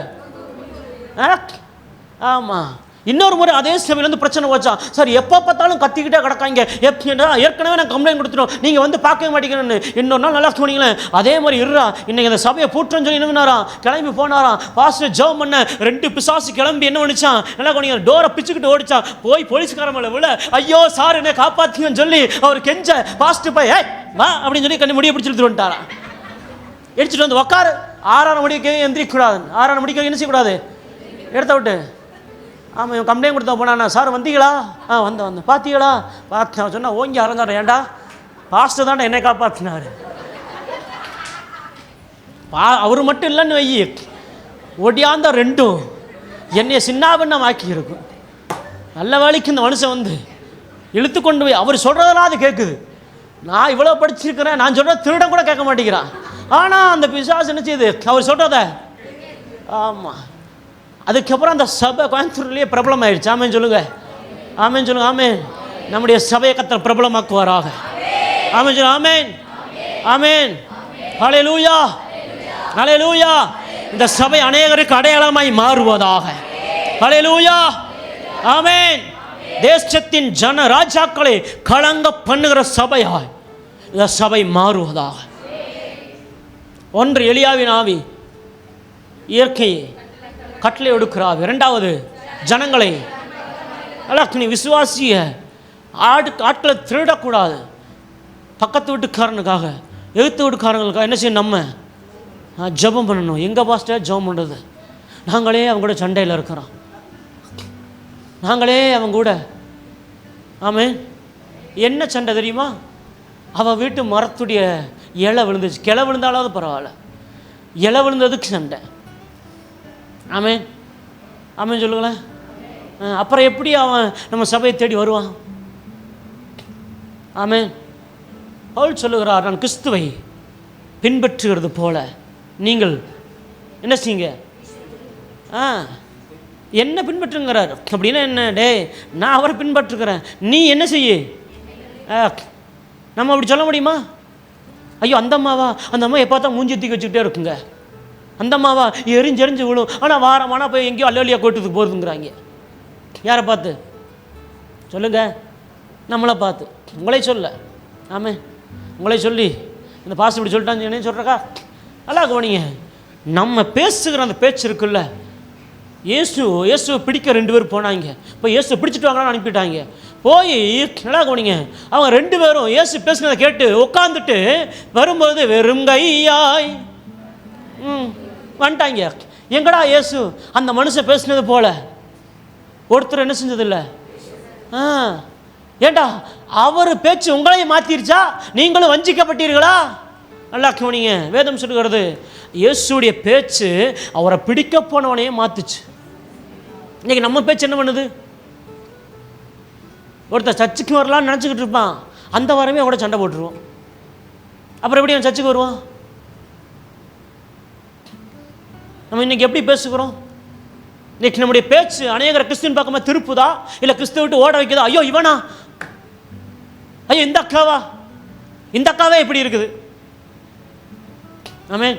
Speaker 3: ஆமாம். இன்னொரு முறை அதே சபையிலேருந்து பிரச்சனை வச்சான். சார், எப்போ பார்த்தாலும் கத்திக்கிட்டே கிடக்காங்க, ஏற்கனவே நான் கம்ப்ளைண்ட் கொடுத்துட்டோம், நீங்கள் வந்து பார்க்கவே மாட்டேங்கிறேன்னு. இன்னொரு நாள் நல்லா சொன்னீங்களேன், அதே மாதிரி இருறா, இன்னைக்கு அந்த சபையை பூட்டுன்னு சொல்லி என்னன்னாராம், கிளம்பி போனாராம். பாஸ்டர் ஜெபம் பண்ண 2 பிசாசு கிளம்பி என்ன பண்ணிச்சான், நல்லா கொண்டீங்க, டோரை பிச்சுக்கிட்டு ஓடிச்சான். போய் போலீஸ்காரன் மேலே விழ, ஐயோ சார் என்ன காப்பாற்றுங்கன்னு சொல்லி அவர் கெஞ்ச, பாஸ்டர் போய் வா அப்படின்னு சொல்லி கண்ணி முடிய பிடிச்சி எடுத்துட்டு வந்துட்டாரான். எடுத்துட்டு வந்து உட்காரு, 6 மணிக்கு எந்திரிக்கூடாது, 6 மணிக்கு என்ன செய்யக்கூடாது, எடுத்த விட்டு. ஆமாம், இவன் கம்ப்ளைண்ட் கொடுத்தா போனாண்ணா. சார் வந்தீங்களா? வந்தேன். பார்த்தீங்களா? பார்த்தேன். சொன்னால் ஓங்கி அறந்தார். ஏண்டா பாஸ்டர் தாண்டா என்னை காப்பாற்றினார். அவர் மட்டும் இல்லைன்னு வை, ஒடியாந்த 2 என்னைய சின்னாபின்னம் ஆக்கி இருக்கும். நல்ல வேலைக்கு இந்த மனுஷன் வந்து இழுத்து கொண்டு போய் அவர் சொல்கிறதெல்லாம் அது கேட்குது. நான் இவ்வளோ படிச்சிருக்கிறேன், நான் சொல்கிற திருடம் கூட கேட்க மாட்டேங்கிறான். ஆனால் அந்த பிசாசு என்ன செய்யுது, அவர் சொல்கிறத. ஆமாம். அதுக்கப்புறம் அந்த சபை கோயம்புத்தூர்லேயே பிரபலம் ஆயிடுச்சு. ஆமேன் சொல்லுங்க. ஆமேன் சொல்லுங்க. ஆமேன். நம்முடைய சபையை கர்த்தர் பிரபலமாக்குவாராக. ஆமேன் சொல்லுங்க. ஆமேன். ஆமேன். ஹல்லேலூயா, ஹல்லேலூயா. இந்த சபை அநேகருக்கு அடையாளமாய் மாறுவதாக. ஹல்லேலூயா, ஆமேன். தேசத்தின் ஜன ராஜாக்களை கலங்க பண்ணுகிற சபையாய் இந்த சபை மாறுவதாக. ஒன்று எலியாவின் ஆவி இயற்கையை கட்டளை எடுக்கிறார். இரண்டாவது ஜனங்களை நீ விசுவாசிய ஆட்களை திருடக்கூடாது. பக்கத்து வீட்டுக்காரனுக்காக எழுத்து வீட்டுக்காரங்களுக்காக என்ன செய்யணும்? நம்ம ஜெபம் பண்ணணும். எங்கள் பாஸ்டர் ஜெபம் பண்ணுறது, நாங்களே அவங்க கூட சண்டையில் இருக்கிறோம், நாங்களே அவங்க கூட. ஆமே, என்ன சண்டை தெரியுமா? அவன் வீட்டு மரத்துடைய இலை விழுந்துச்சு. கிளை விழுந்தாலாவது பரவாயில்ல, இலை விழுந்ததுக்கு சண்டை. ஆமே ஆமேன்னு சொல்லுங்களேன். அப்புறம் எப்படி அவன் நம்ம சபையை தேடி வருவான்? ஆமே, பவுல் சொல்லுகிறார், நான் கிறிஸ்துவை பின்பற்றுகிறது போல நீங்கள் என்ன செய்யுங்க? என்ன பின்பற்றுங்கிறார். அப்படின்னா என்ன? டே, நான் அவரை பின்பற்றுக்கிறேன், நீ என்ன செய்ய? நம்ம அப்படி சொல்ல முடியுமா? ஐயோ அந்த அம்மாவா, அந்த அம்மா எப்போ தான் மூஞ்சி தூக்கி வச்சுக்கிட்டே இருக்குங்க, அந்த அம்மாவா எரிஞ்சு விழும், ஆனால் வாரமானா போய் எங்கேயோ அல்லலியா கோட்டுக்கு போகிறதுங்கிறாங்க. யாரை பார்த்து சொல்லுங்க? நம்மளை பார்த்து. உங்களே சொல்ல. ஆமே, உங்களே சொல்லி இந்த பாசம் இப்படி சொல்லிட்டான்னு என்ன சொல்கிறக்கா? நல்லா கவனிங்க. நம்ம பேசுகிற அந்த பேச்சு இருக்குல்ல, இயேசுவை பிடிக்க 2 பேர் போனாங்க. இப்போ இயேசு பிடிச்சிட்டு வாங்கன்னு அனுப்பிட்டாங்க. போய் நல்லா கவனிங்க, அவங்க 2 பேரும் இயேசு பேசுனதை கேட்டு உட்காந்துட்டு வரும்போது வெறும் கையாய் வந்துட்டாங்க. எங்கடா இயேசு அந்த மனுஷன் பேசுனது போல ஒருத்தர் என்ன செஞ்சதில்லை? ஏண்டா அவர் பேச்சு உங்களையும் மாற்றிருச்சா? நீங்களும் வஞ்சிக்கப்பட்டீர்களா? நல்லா கவனிங்க. வேதம் சொல்லுகிறது, இயேசுடைய பேச்சு அவரை பிடிக்க போனவனையே மாற்றுச்சு. இன்னைக்கு நம்ம பேச்சு என்ன பண்ணுது? ஒருத்தர் சர்ச்சுக்கு வரலான்னு நினச்சிக்கிட்டு இருப்பான், அந்த வாரமே அவட சண்டை போட்டுருவோம். அப்புறம் எப்படி அவன் சர்ச்சுக்கு வருவான்? நம்ம இன்னைக்கு எப்படி பேசுகிறோம்? இன்னைக்கு நம்முடைய பேச்சு அநேகரை கிறிஸ்துவின் பக்கமாக திருப்புதா, இல்லை கிறிஸ்துவ விட்டு ஓட வைக்குதா? ஐயோ இவனா, ஐயோ இந்த அக்காவா, இந்த அக்காவே இப்படி இருக்குது. ஆமே,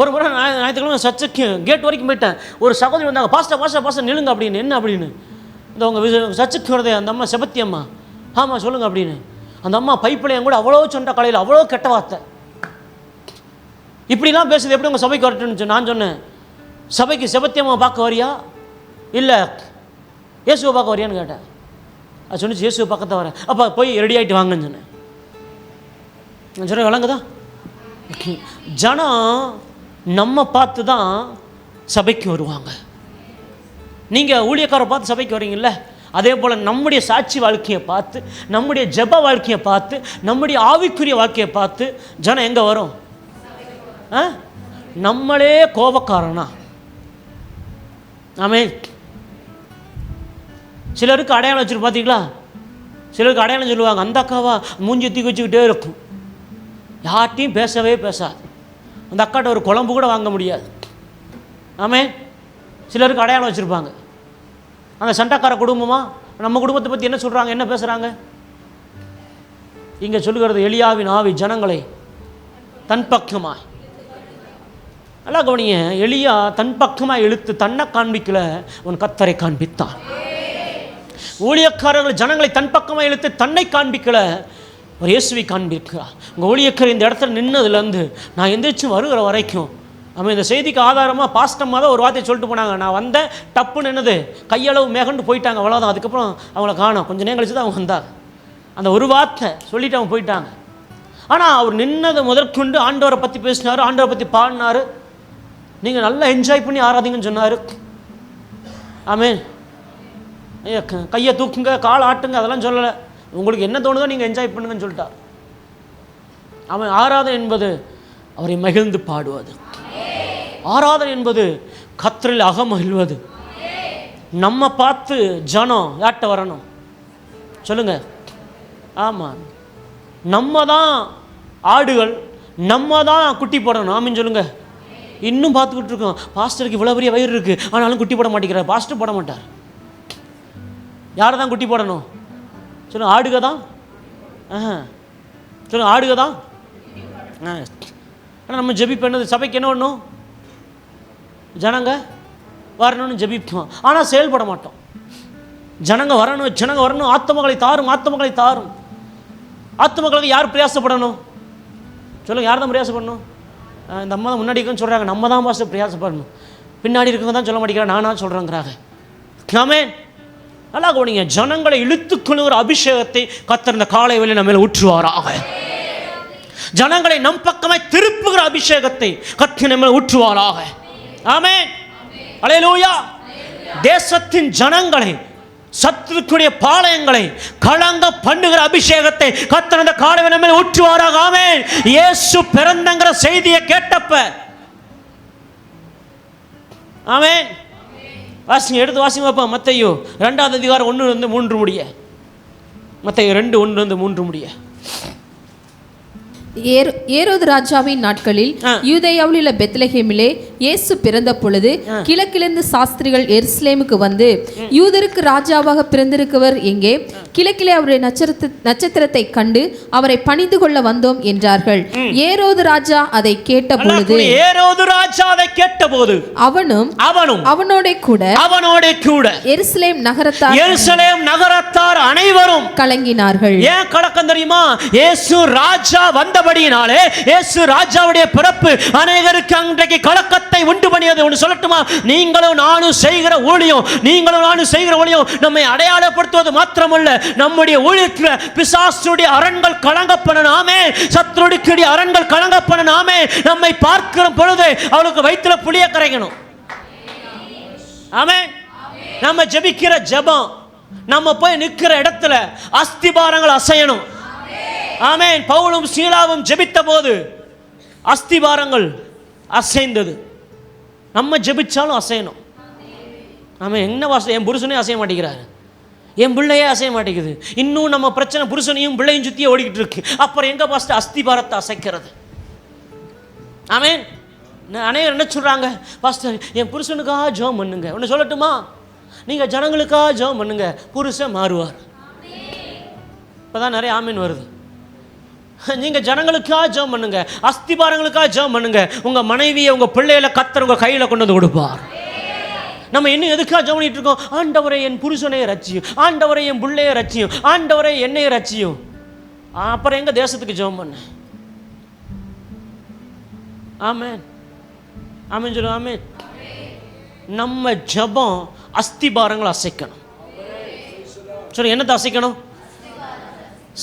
Speaker 3: ஒரு முறை ஞாயிற்றுக்கிழமை சர்ச்சுக்கு கேட் வரைக்கும் போயிட்டேன். ஒரு சகோதரி வந்தாங்க, பாஸ்டர் நில்லுங்க அப்படின்னு. என்ன அப்படின்னு? இந்த உங்கள் சர்ச்சுக்கு வரதே அந்த அம்மா செபத்தி அம்மா. ஆமாம் சொல்லுங்க அப்படின்னு. அந்த அம்மா பைப்பிளையும் கூட அவ்வளோ சொன்ன கலையில் அவ்வளோ கெட்ட வார்த்தை இப்படிலாம் பேசுது. எப்படி உங்கள் சபைக்கு வரட்டுன்னு நான் சொன்னேன், சபைக்கு செபத்தி அம்மா பார்க்க வரியா இல்லை இயேசுவை பார்க்க வரியான்னு கேட்டேன். அது சொன்னிச்சு இயேசுவை பக்கத்தை வரேன். அப்போ போய் ரெடி ஆகிட்டு வாங்கன்னு சொன்னேன். நான் சொன்னேன் விளங்குதா? ஜனம் நம்ம பார்த்து தான் சபைக்கு வருவாங்க. நீங்கள் ஊழியக்காரை பார்த்து சபைக்கு வரீங்கல்ல, அதே போல் நம்முடைய சாட்சி வாழ்க்கையை பார்த்து, நம்முடைய ஜெப வாழ்க்கையை பார்த்து, நம்முடைய ஆவிக்குரிய வாழ்க்கையை பார்த்து ஜனம் எங்கே வரும்? நம்மளே கோபக்காரனா? ஆமே, சிலருக்கு அடையாளம் வச்சுட்டு பார்த்தீங்களா? சிலருக்கு அடையாளம் சொல்லுவாங்க, அந்த அக்காவா மூஞ்சி தூக்கி வச்சுக்கிட்டே இருக்கும், யார்ட்டையும் பேசவே பேசாது, அந்த அக்காட்ட ஒரு குழம்பு கூட வாங்க முடியாது. ஆமே, சிலருக்கு அடையாளம் வச்சுருப்பாங்க. அந்த சண்டைக்கார குடும்பமா நம்ம குடும்பத்தை பற்றி என்ன சொல்கிறாங்க, என்ன பேசுகிறாங்க? இங்கே சொல்லுகிறது, எலியாவின் ஆவி ஜனங்களை தன் பக்கமாய். நல்லா கவனிங்க, எலியா தன் பக்கமாக இழுத்து தன்னை காண்பிக்கல, உன் கர்த்தரை காண்பித்தான். ஊழியக்காரர்கள் ஜனங்களை தன் பக்கமாக இழுத்து தன்னை காண்பிக்கல, ஒரு இயேசுவை காண்பிக்கிறார். உங்கள் ஊழியக்காரர் இந்த இடத்துல நின்னதுலேருந்து நான் எந்திரிச்சு வருகிற வரைக்கும், நம்ம இந்த செய்திக்கு ஆதாரமாக பாஸ்டம்மா தான் ஒரு வார்த்தையை சொல்லிட்டு போனாங்க. நான் வந்தேன், டப்புன்னு என்னது கையளவு மேகண்டு போயிட்டாங்க, அவ்வளோதான். அதுக்கப்புறம் அவங்கள காணோம். கொஞ்சம் நேரம் கழிச்சு தான் அவங்க வந்தாங்க. அந்த ஒரு வார்த்தை சொல்லிவிட்டு அவங்க போயிட்டாங்க. ஆனால் அவர் நின்னதை முதற்கொண்டு ஆண்டவரை பற்றி பேசினார், ஆண்டவரை பற்றி பாடினார். நீங்கள் நல்லா என்ஜாய் பண்ணி ஆராதிங்கன்னு சொன்னார். ஆமே, கையை தூக்குங்க, கால் ஆட்டுங்க, அதெல்லாம் சொல்லலை. உங்களுக்கு என்ன தோணுதோ நீங்கள் என்ஜாய் பண்ணுங்கன்னு சொல்லிட்டார். அவன் ஆராதனை என்பது அவரை மகிழ்ந்து பாடுவது, ஆராதனை என்பது கர்த்தரில் அகமகிழ்வது. நம்ம பார்த்து ஜனம் யார்கிட்ட வரணும் சொல்லுங்க? ஆமாம், நம்ம தான் ஆடுகள், நம்ம தான் குட்டி போடணும். ஆமின்னு சொல்லுங்க. இன்னும் பார்த்துக்கிட்டு இருக்கோம், பாஸ்டருக்கு இவ்வளோ பெரிய வயிறு இருக்குது ஆனாலும் குட்டி போட மாட்டேங்கிறார். பாஸ்டர் போட மாட்டார். யாரை தான் குட்டி போடணும் சொல்லுங்க? ஆடுக தான். சொல்லுங்க, ஆடுக தான். ஆனால் நம்ம ஜெபிப்பது சபைக்கு என்ன பண்ணணும்? ஜனங்க வரணும்னு ஜெபிப்போம், ஆனால் செயல்பட மாட்டோம். ஜனங்க வரணும், ஜனங்க வரணும், ஆத்மகளை தாரும், ஆத்மகளை தாரும். ஆத்துமக்களுக்கு யார் பிரயாசப்படணும் சொல்லுங்க? யார் தான் பிரயாசப்படணும்? இந்த அம்மா தான் முன்னாடி இருக்குன்னு சொல்கிறாங்க, நம்ம தான் பாஸ்டர் பிரயாசப்படணும். பின்னாடி இருக்கவங்க தான் சொல்ல மாட்டேங்கிறாங்க, நானா சொல்கிறேங்கிறாங்க. ஆமென். நல்லா கவனிங்க, ஜனங்களை இழுத்துக்கொள்ளுகிற அபிஷேகத்தை கர்த்தர் இந்த காலை வேளையிலே நம்ம மேல ஊற்றுவாராக. ஜனங்களை நம் பக்கமாய் திருப்புகிற அபிஷேகத்தை கர்த்தர் நம்ம மேல ஊற்றுவாராக. ஆமென். அல்லேலூயா. தேசத்தின் ஜனங்களை, சத்துருக்குடைய பாளையங்களை கலங்க பண்ணுகிற அபிஷேகத்தை கர்த்தர் இந்த காலை வேளையிலே நம்ம மேல ஊற்றுவாராக. ஆமென். இயேசு பிறந்தங்கிற செய்தியை கேட்டப்ப, ஆமென், வாசிங்க, எடுத்து வாசிங்க பாப்பா. மத்தேயு 2ஆம் அதிகாரம் 1-3 முடிய. மத்தேயு 2:1-3 முடிய.
Speaker 4: ஏரோது ராஜாவின் நாட்களில் யூதேயாவில் உள்ள பெத்லகேமிலே இயேசு பிறந்த பொழுது கிழக்கிலிருந்து சாஸ்திரிகள் எருசலேமுக்கு வந்து, யூதருக்கு ராஜாவாக பிறந்திருக்கிறவர் எங்கே? கிழக்கிலே அவருடைய நட்சத்திரத்தை கண்டு அவரை பணிந்து கொள்ள வந்தோம் என்றார்கள். ஏரோது ராஜா அதை கேட்டபொழுது அவனும் அவனோட கூட எருசலேம் நகரத்தார் அனைவரும் கலங்கினார்கள்.
Speaker 3: ஏன் கலக்கம் தெரியுமா? இயேசு ராஜா வந்தபடியினாலே, இயேசு ராஜாவுடைய பிறப்பு அநேகருக்கு அன்றைக்கு கலக்கத்தை உண்டு பண்ணியது. ஒன்று சொல்லட்டுமா? நீங்களும் நானும் செய்கிற ஊழியம் நம்மை அடையாளப்படுத்துவது மாத்திரமல்ல, நம்முடைய ஊழியத்தில் பிசாசுடைய அரண்கள் கலங்க பண்ணனாமே, சத்துருடைய அரண்கள் கலங்க பண்ணனாமே. நம்மை பார்க்கிற பொழுது அவளுக்கு வயிற்றுல புளிய கரைக்கணும். ஆமென். நம்ம ஜெபிக்கிற ஜெபம், நம்ம போய் நிற்கிற இடத்துல அஸ்திபாரங்கள் அசையணும். ஆமென். பவுலும் சீலாவும் ஜெபித்த போது அஸ்திபாரங்கள் அசைந்தது. நம்ம ஜெபிச்சாலும் அசையணும். ஆமென். என்ன வாசம், என் புருஷனே அசைய மாட்டேங்கிறாரு, என் பிள்ளையே அசைய மாட்டேங்குது. இன்னும் நம்ம பிரச்சனை புருஷனையும் பிள்ளையும் சுற்றியே ஓடிக்கிட்டு இருக்கு. அப்புறம் எங்க பாஸ்டர் அஸ்திபாரத்தை அசைக்கிறது? ஆமென். அநேகர் என்ன சொல்றாங்க? பாஸ்டர், என் புருஷனுக்காக ஜெபம் பண்ணுங்க. ஒன்று சொல்லட்டுமா? நீங்க ஜனங்களுக்காக ஜெபம் பண்ணுங்க, புருஷன் மாறுவார். இப்பதான் நிறைய ஆமீன் வருது. நீங்க ஜனங்களுக்காக ஜெபம் பண்ணுங்க, அஸ்திபாரங்களுக்காக ஜெபம் பண்ணுங்க, உங்க மனைவியை உங்க பிள்ளைகளை கர்த்தர் உங்க கையில கொண்டு வந்து கொடுப்பார். நம்ம இன்னும் எதுக்காக ஜெபம் பண்ணிட்டு இருக்கோம்? ஆண்டவரை என் புருஷனையே ரட்சியும், ஆண்டவரை என் பிள்ளையை ரட்சியும், ஆண்டவரை என்னையே ரட்சியும். அப்புறம் எங்க தேசத்துக்கு ஜெபம் பண்ண? ஆமென். ஆமென் சொல்லுங்க. ஆமென். நம்ம ஜெபம் அஸ்திபாரங்களை அசைக்கணும். சரி, என்னத்தை அசைக்கணும்?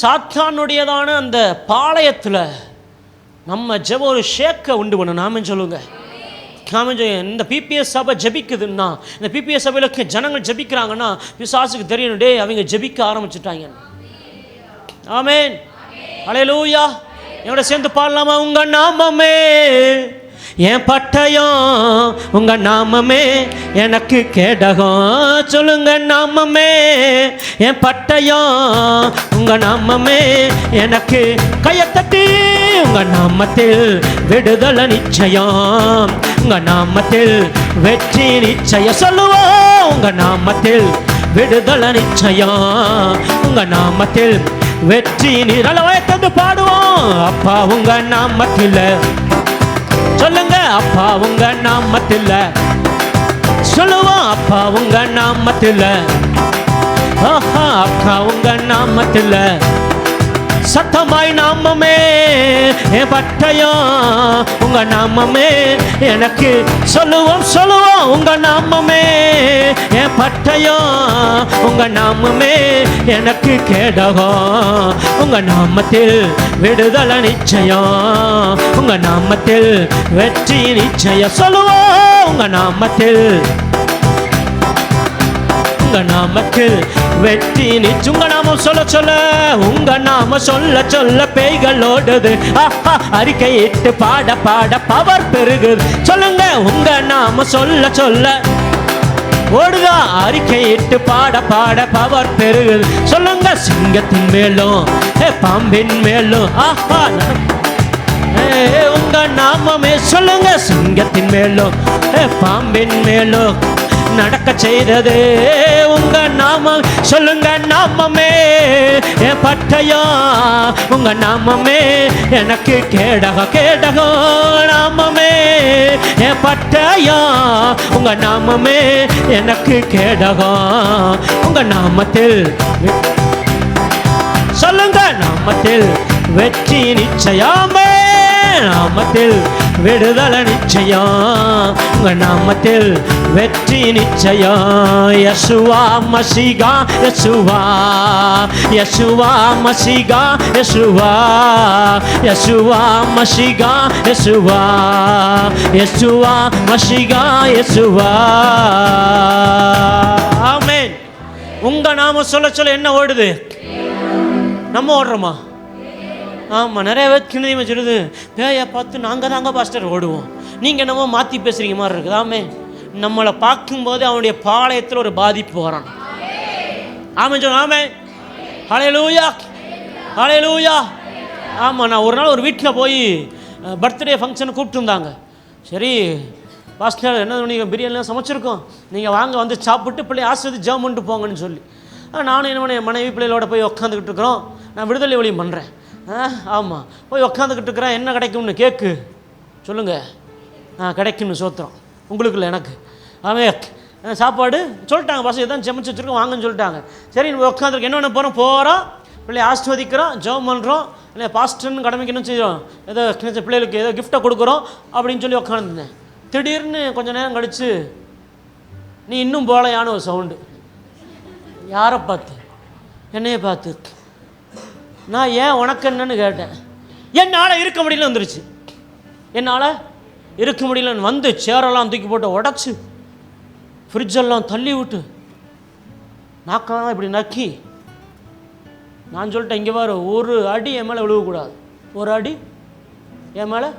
Speaker 3: சாத்தானுடையதான அந்த பாளையத்தில் நம்ம ஜெபம் ஒரு ஷேக்கை உண்டு பண்ணணும். ஆமென் சொல்லுங்க. ஆமென். இந்த பிபிஎஸ் சபை ஜெபிக்குதுன்னா, இந்த பிபிஎஸ் சபையில் ஜனங்கள் ஜெபிக்கிறாங்கன்னா பிசாசுக்கு தெரியணும், டே அவங்க ஜெபிக்க ஆரம்பிச்சுட்டாங்க. ஆமென். அல்லேலூயா. என்னோட சேர்ந்து பாடலாமா? உங்க நாமமே என் பட்டயம், உங்க நாமமே எனக்கு கேடகம். சொல்லுங்க, நாமமே என் பட்டயம், உங்க நாமமே எனக்கு. கையை தட்டி, உங்க நாமத்தில் விடுதலை நிச்சயம், உங்க நாமத்தில் வெற்றி நிச்சயம். சொல்லுவோம், உங்க நாமத்தில் விடுதலை நிச்சயம், உங்க நாமத்தில் வெற்றி. நிரலவயத்தந்து பாடுவோம். அப்பா உங்க நாமத்தில், சொல்லுங்க, அப்பா உங்க நாமத்தில். சொல்லுவோம், அப்பா உங்க நாமத்தில். அப்பா உங்க நாமத்தில். சத்தமாய் நாமமே என் பட்டயம், உங்க நாமமே எனக்கு. சொல்லுவோம் உங்க நாமமே என் பட்டயம், உங்க நாமமே எனக்கு கேடகம், உங்க நாமத்தில் விடுதலை நிச்சயம், உங்க நாமத்தில் வெற்றி நிச்சயம். சொல்லுவோம், உங்க நாமத்தில், உங்க நாமத்தில் வெற்றி நிச்சயம். உங்க நாமம் சொல்ல சொல்ல, உங்க நாம சொல்ல சொல்ல பேய்கள் ஓடுது. அறிக்கையிட்டு பாட பாட பவர் பெருகுது. சொல்லுங்க, உங்க நாம சொல்ல சொல்ல ஓடுதா, அறிக்கையிட்டு பாட பாட பவர் பெருகுது. சொல்லுங்க, சிங்கத்தின் மேலும் பாம்பின் மேலும் உங்க நாமமே. சொல்லுங்க, சிங்கத்தின் மேலும் பாம்பின் மேலும் நடக்க செய்தது உங்க நாமம். சொல்லுங்க, நாமமே என் பட்டயம், உங்க நாமமே எனக்கு கேடகம், கேடகம். நாமமே என் பட்டயம், உங்க நாமமே எனக்கு கேடகம், உங்க நாமத்தில். சொல்லுங்க, நாம நாமத்தில் வெற்றி நிச்சயமே, நாமத்தில் விடுதலை நிச்சயம், உங்க நாமத்தில் வெற்றி நிச்சயம். யெஷுவா மஷிகா, யெஷுவா, யெஷுவா மஷிகா, யெஷுவா, யெஷுவா மஷிகா, யெஷுவா, யெஷுவா மஷிகா, யெஷுவா. ஆமென். உங்க நாம சொல்ல சொல்ல என்ன ஓடுது? நம்ம ஓடுறோமா? ஆமாம், நிறைய பேர் கிணதிமை சொல்லுது, பேயை பார்த்து நாங்கள் தாங்க பாஸ்டர் ஓடுவோம், நீங்கள் என்னமோ மாற்றி பேசுகிறீங்க மாதிரி இருக்குது. ஆமாம், நம்மளை பார்க்கும்போது அவனுடைய பாளையத்தில் ஒரு பாதிப்பு வரான். ஆமாம் சொல்லுங்க. ஆமாம், ஹல்லேலூயா, ஹல்லேலூயா. ஆமாம், நான் ஒரு நாள் ஒரு வீட்டில் போய் பர்த்டே ஃபங்க்ஷன் கூப்பிட்டுருந்தாங்க. சரி பாஸ்டர், என்ன நீங்கள் பிரியாணிலாம் சமைச்சிருக்கோம், நீங்கள் வாங்க வந்து சாப்பிட்டு பிள்ளை ஆசிரியர் ஜெபம் பண்ணிட்டு போங்கன்னு சொல்லி நானும் என்ன மனைவி பிள்ளைகளோட போய் உட்காந்துக்கிட்டு இருக்கிறோம். நான் விடுதலை ஒளியும் பண்ணுறேன். ஆமாம், போய் உட்காந்துக்கிட்டு இருக்கிறேன். என்ன கிடைக்கும்னு கேக்கு சொல்லுங்கள். கிடைக்கும்னு சோத்திரம், உங்களுக்கு இல்லை எனக்கு. அவன் சாப்பாடு சொல்லிட்டாங்க, பசங்க எதாவது சமைச்சு வச்சுருக்கோம் வாங்கன்னு சொல்லிட்டாங்க. சரி உட்காந்துருக்கு, என்ன பண்ண போகிறோம், பிள்ளைய ஆஸ்வதிக்கிறோம், ஜெபம் பண்ணுறோம், இல்லை பாஸ்டர்னு கடமைக்கு என்ன செய்கிறோம், ஏதோ பிள்ளைகளுக்கு ஏதோ கிஃப்ட்டை கொடுக்குறோம் அப்படின்னு சொல்லி உட்காந்துருந்தேன். திடீர்னு கொஞ்சம் நேரம் கழித்து நீ இன்னும் போலையான ஒரு சவுண்டு. யாரை பார்த்து? என்னையை பார்த்து. நான் ஏன் உனக்கு என்னன்னு கேட்டேன். என்னால் இருக்க முடியல வந்துருச்சு. என்னால் இருக்க முடியலன்னு வந்து சேரெல்லாம் தூக்கி போட்டு உடச்சி ஃப்ரிட்ஜெல்லாம் தள்ளி விட்டு நாக்கெல்லாம் இப்படி நக்கி நான் சொல்லிட்டேன், இங்கே பாரு, ஒரு அடி என் மேலே விழுவக்கூடாது, ஒரு அடி என் மேலே.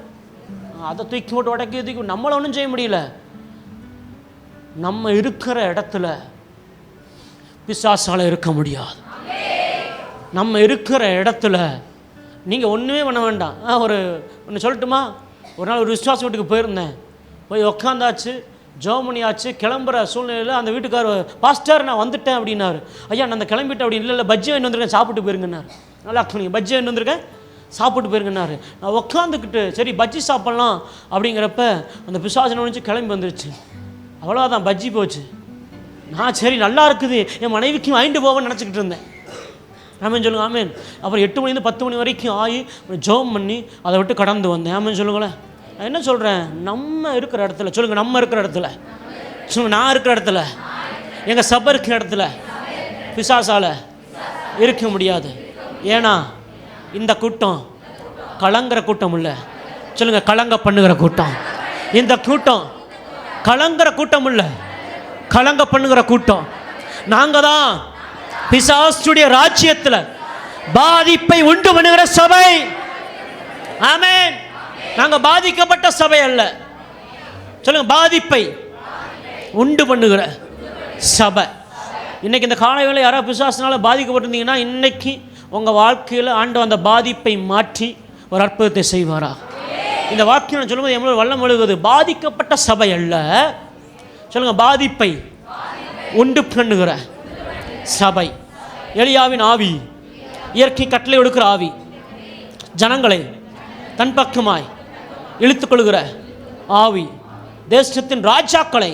Speaker 3: அதை தூக்கி போட்டு உடக்கி தூக்கி நம்மளை ஒன்றும் செய்ய முடியல. நம்ம இருக்கிற இடத்துல பிசாசால இருக்க முடியாது. நம்ம இருக்கிற இடத்துல நீங்கள் ஒன்றுமே பண்ண வேண்டாம். ஒன்று சொல்லட்டுமா? ஒரு நாள் ஒரு விசுவாச வீட்டுக்கு போயிருந்தேன். போய் உக்காந்தாச்சு, ஜெர்மனியாச்சு, கிளம்புற சூழ்நிலையில் அந்த வீட்டுக்காரர், பாஸ்டர் நான் வந்துட்டேன் அப்படின்னாரு. ஐயா நான் அந்த கிளம்பிட்டேன் அப்படின்னு. இல்லை பஜ்ஜி வாங்கி வந்திருக்கேன், சாப்பிட்டு போயிருங்கன்னாரு. நல்லா நீங்கள் பஜ்ஜி வாங்கி வந்திருக்கேன், சாப்பிட்டு போயிருங்கன்னாரு. நான் உட்காந்துக்கிட்டு சரி பஜ்ஜி சாப்பிட்லாம் அப்படிங்கிறப்ப அந்த பிசாசனை ஒழிச்சு கிளம்பி வந்துருச்சு. அவ்வளோதான், பஜ்ஜி போச்சு. நான் சரி நல்லா இருக்குது, என் மனைவிக்கு வாங்கிட்டு போவேன்னு நினச்சிக்கிட்டு இருந்தேன். ஆமேன் சொல்லுங்க. ஆமேன். அப்புறம் 8 மணிலேருந்து 10 மணி வரைக்கும் ஆகி ஜெபம் பண்ணி அதை விட்டு கடந்து வந்தேன். ஆமேன் சொல்லுங்களேன். நான் என்ன சொல்கிறேன், நம்ம இருக்கிற இடத்துல சொல்லுங்கள், நம்ம இருக்கிற இடத்துல சொல்லுங்கள், நான் இருக்கிற இடத்துல, எங்கள் சபை இருக்கிற இடத்துல பிசாசால் இருக்க முடியாது. ஏன்னா இந்த கூட்டம் கலங்குற கூட்டம் இல்லை, சொல்லுங்கள், கலங்க பண்ணுகிற கூட்டம். இந்த கூட்டம் கலங்குற கூட்டம் இல்லை, கலங்க பண்ணுகிற கூட்டம். நாங்கள் தான் பிசாசுடைய ராஜ்யத்தில் பாதிப்பை உண்டு பண்ணுகிற சபை. ஆமென். நாங்கள் பாதிக்கப்பட்ட சபை அல்ல, சொல்லுங்க, பாதிப்பை உண்டு பண்ணுகிற சபை. இன்னைக்கு இந்த காலை வேளை யாராவது பிசாசினால பாதிக்கப்பட்டிருந்தீங்கன்னா இன்னைக்கு உங்கள் வாழ்க்கையில் ஆண்டவர் அந்த பாதிப்பை மாற்றி ஒரு அற்புதத்தை செய்வாரா? இந்த வாக்கியம் சொல்லும்போது எவ்வளோ வல்லம் எழுகுது. பாதிக்கப்பட்ட சபை அல்ல, சொல்லுங்க, பாதிப்பை உண்டு பண்ணுகிற சபை. எலியாவின் ஆவி, இயற்கை கட்டளை கொடுக்கிற ஆவி, ஜனங்களை தன் பக்கமாய் இழுத்துக்கொள்கிற ஆவி, தேசத்தின் ராஜாக்களை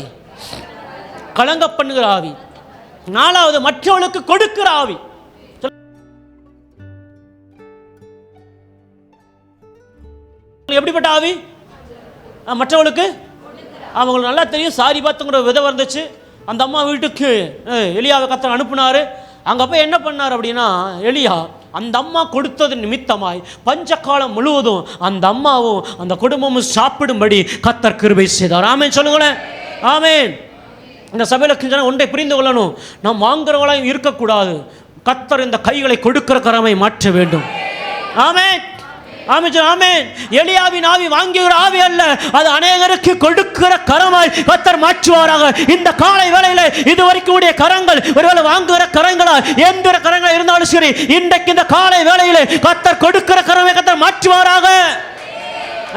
Speaker 3: கலங்க பண்ணுகிற ஆவி. 4வது மற்றவர்களுக்கு கொடுக்கிற ஆவி. எப்படிப்பட்ட ஆவி? மற்றவர்களுக்கு அவங்களுக்கு நல்லா தெரியும். சாரி பார்த்துங்கிற விதம் வந்துச்சு. அந்த அம்மா வீட்டுக்கு எலியாவை கர்த்தர் அனுப்புனாரு. அங்கே போய் என்ன பண்ணார் அப்படின்னா, எலியா அந்த அம்மா கொடுத்தது நிமித்தமாய் பஞ்சகாலம் முழுவதும் அந்த அம்மாவும் அந்த குடும்பமும் சாப்பிடும்படி கர்த்தர் கிருபை செய்தார். ஆமென் சொல்லுங்களேன். ஆமென். இந்த சபையில் ஒன்றை புரிந்து கொள்ளணும், நாம் வாங்குறவங்களாம் இருக்கக்கூடாது. கர்த்தர் இந்த கைகளை கொடுக்கிற கரமை மாற்ற வேண்டும். ஆமென். ஆமென். எலியாவின் ஆவி வாங்கிய ஆவி அல்ல, அது அநேகருக்கு கொடுக்கிற கரமாய் கர்த்தர் மாற்றுவாராக. இந்த காலை வேளையில இதுவரைக்கும் உடைய கரங்கள் ஒருவேளை வாங்குகிற கரங்களா, எந்த கரங்களா இருந்தாலும் சரி, இன்றைக்கு இந்த காலை வேளையில கர்த்தர் கொடுக்கிற கரமை கர்த்தர் மாற்றுவாராக.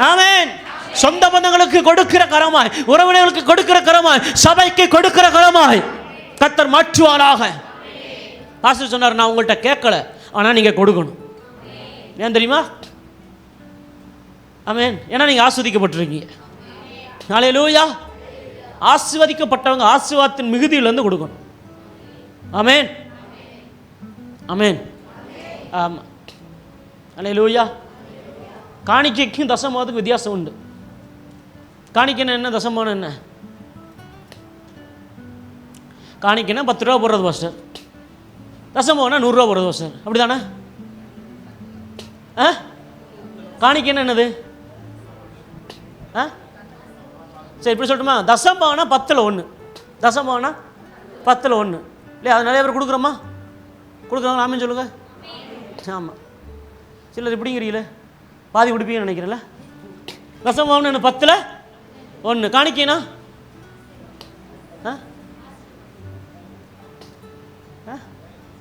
Speaker 3: ஆமென். சொந்த பந்தங்களுக்கு கொடுக்கிற கரமாய், உறவினர்களுக்கு கொடுக்கிற கரமாய், சபைக்கு கொடுக்கிற கரமாய் கர்த்தர் மாற்றுவாராக. பாஸ்டர் சொன்னார், நான் உங்கள்கிட்ட கேட்கல, ஆனா நீங்க கொடுக்கணும். ஏன் தெரியுமா? ஆமென். ஏன்னா நீங்கள் ஆஸ்வதிக்கப்பட்டிருக்கீங்க. ஹல்லேலூயா. ஆசீர்வதிக்கப்பட்டவங்க ஆசீர்வாதத்தின் மிகுதியிலேருந்து கொடுக்கணும். ஆமென். ஆமென். ஆமாம். அல்லேலூயா. காணிக்கைக்கும் தசமானதுக்கு வித்தியாசம் உண்டு. காணிக்கைன்னா என்ன, தசமானம் என்ன? காணிக்கைன்னா 10 ரூபா போடுறது பாஸ்டர், தசமானா 100 ரூபா போடுறது பாஸ்டர், அப்படி தானே? காணிக்கைன்னா என்னது? சரி இப்படி சொல்லட்டுமா, தசமானா 10ல் 1, தசமானா 10ல் 1 இல்லையா? அது நிறைய பேர் கொடுக்குறோமா? கொடுக்குறாங்க, ஆமேன்னு சொல்லுங்க. ஆமாம், சிலர் இப்படிங்கிறீங்களே, பாதி கொடுப்பீங்கன்னு நினைக்கிறேன்ல. தசமானம் என்ன? 10ல் 1. காணிக்கைனா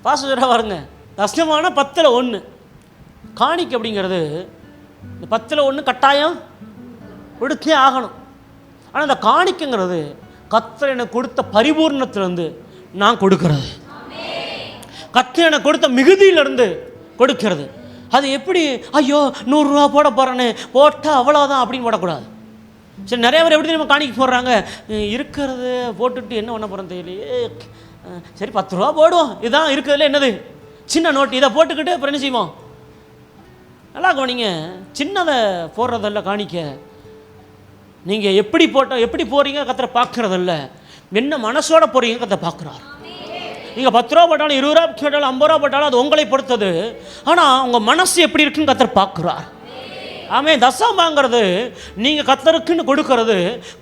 Speaker 3: பாசஜராக வருங்க. தசமான 10ல் 1. காணிக்கை அப்படிங்கிறது இந்த 10ல் 1 கட்டாயம் கொடுத்தே ஆகணும். ஆனால் இந்த காணிக்கைங்கிறது கர்த்தர் எனக்கு கொடுத்த பரிபூர்ணத்திலிருந்து நான் கொடுக்கிறது, கர்த்தர் எனக்கு கொடுத்த மிகுதியிலிருந்து கொடுக்கிறது. அது எப்படி, ஐயோ 100 ரூபா போட போகிறேன்னு போட்டால் அவ்வளோதான் அப்படின்னு போடக்கூடாது. சரி, நிறைய பேர் எப்படி நம்ம காணிக்கை போடுறாங்க, இருக்கிறது போட்டுட்டு என்ன பண்ண போகிறோம் தெரியலையே, சரி 10 ரூபா போடுவோம், இதுதான் இருக்கிறதுல என்னது சின்ன நோட்டு, இதை போட்டுக்கிட்டு அப்புறம் என்ன செய்வோம்? நல்லா கவனிங்க, சின்னதை போடுறதில்ல காணிக்க. நீங்கள் எப்படி போகிறீங்க கர்த்தரை பார்க்குறதில்ல, என்ன மனசோட போகிறீங்க கர்த்தரை பார்க்குறார். நீங்கள் 10 ரூபா போட்டாலும் 20 ரூபா போட்டாலும் 50 ரூபா போட்டாலும் அது உங்களை பொறுத்தது. ஆனால் உங்கள் மனசு எப்படி இருக்குன்னு கர்த்தர் பார்க்குறார். ஆமென். தசமாங்கிறது நீங்கள் கர்த்தருக்குன்னு கொடுக்கறது,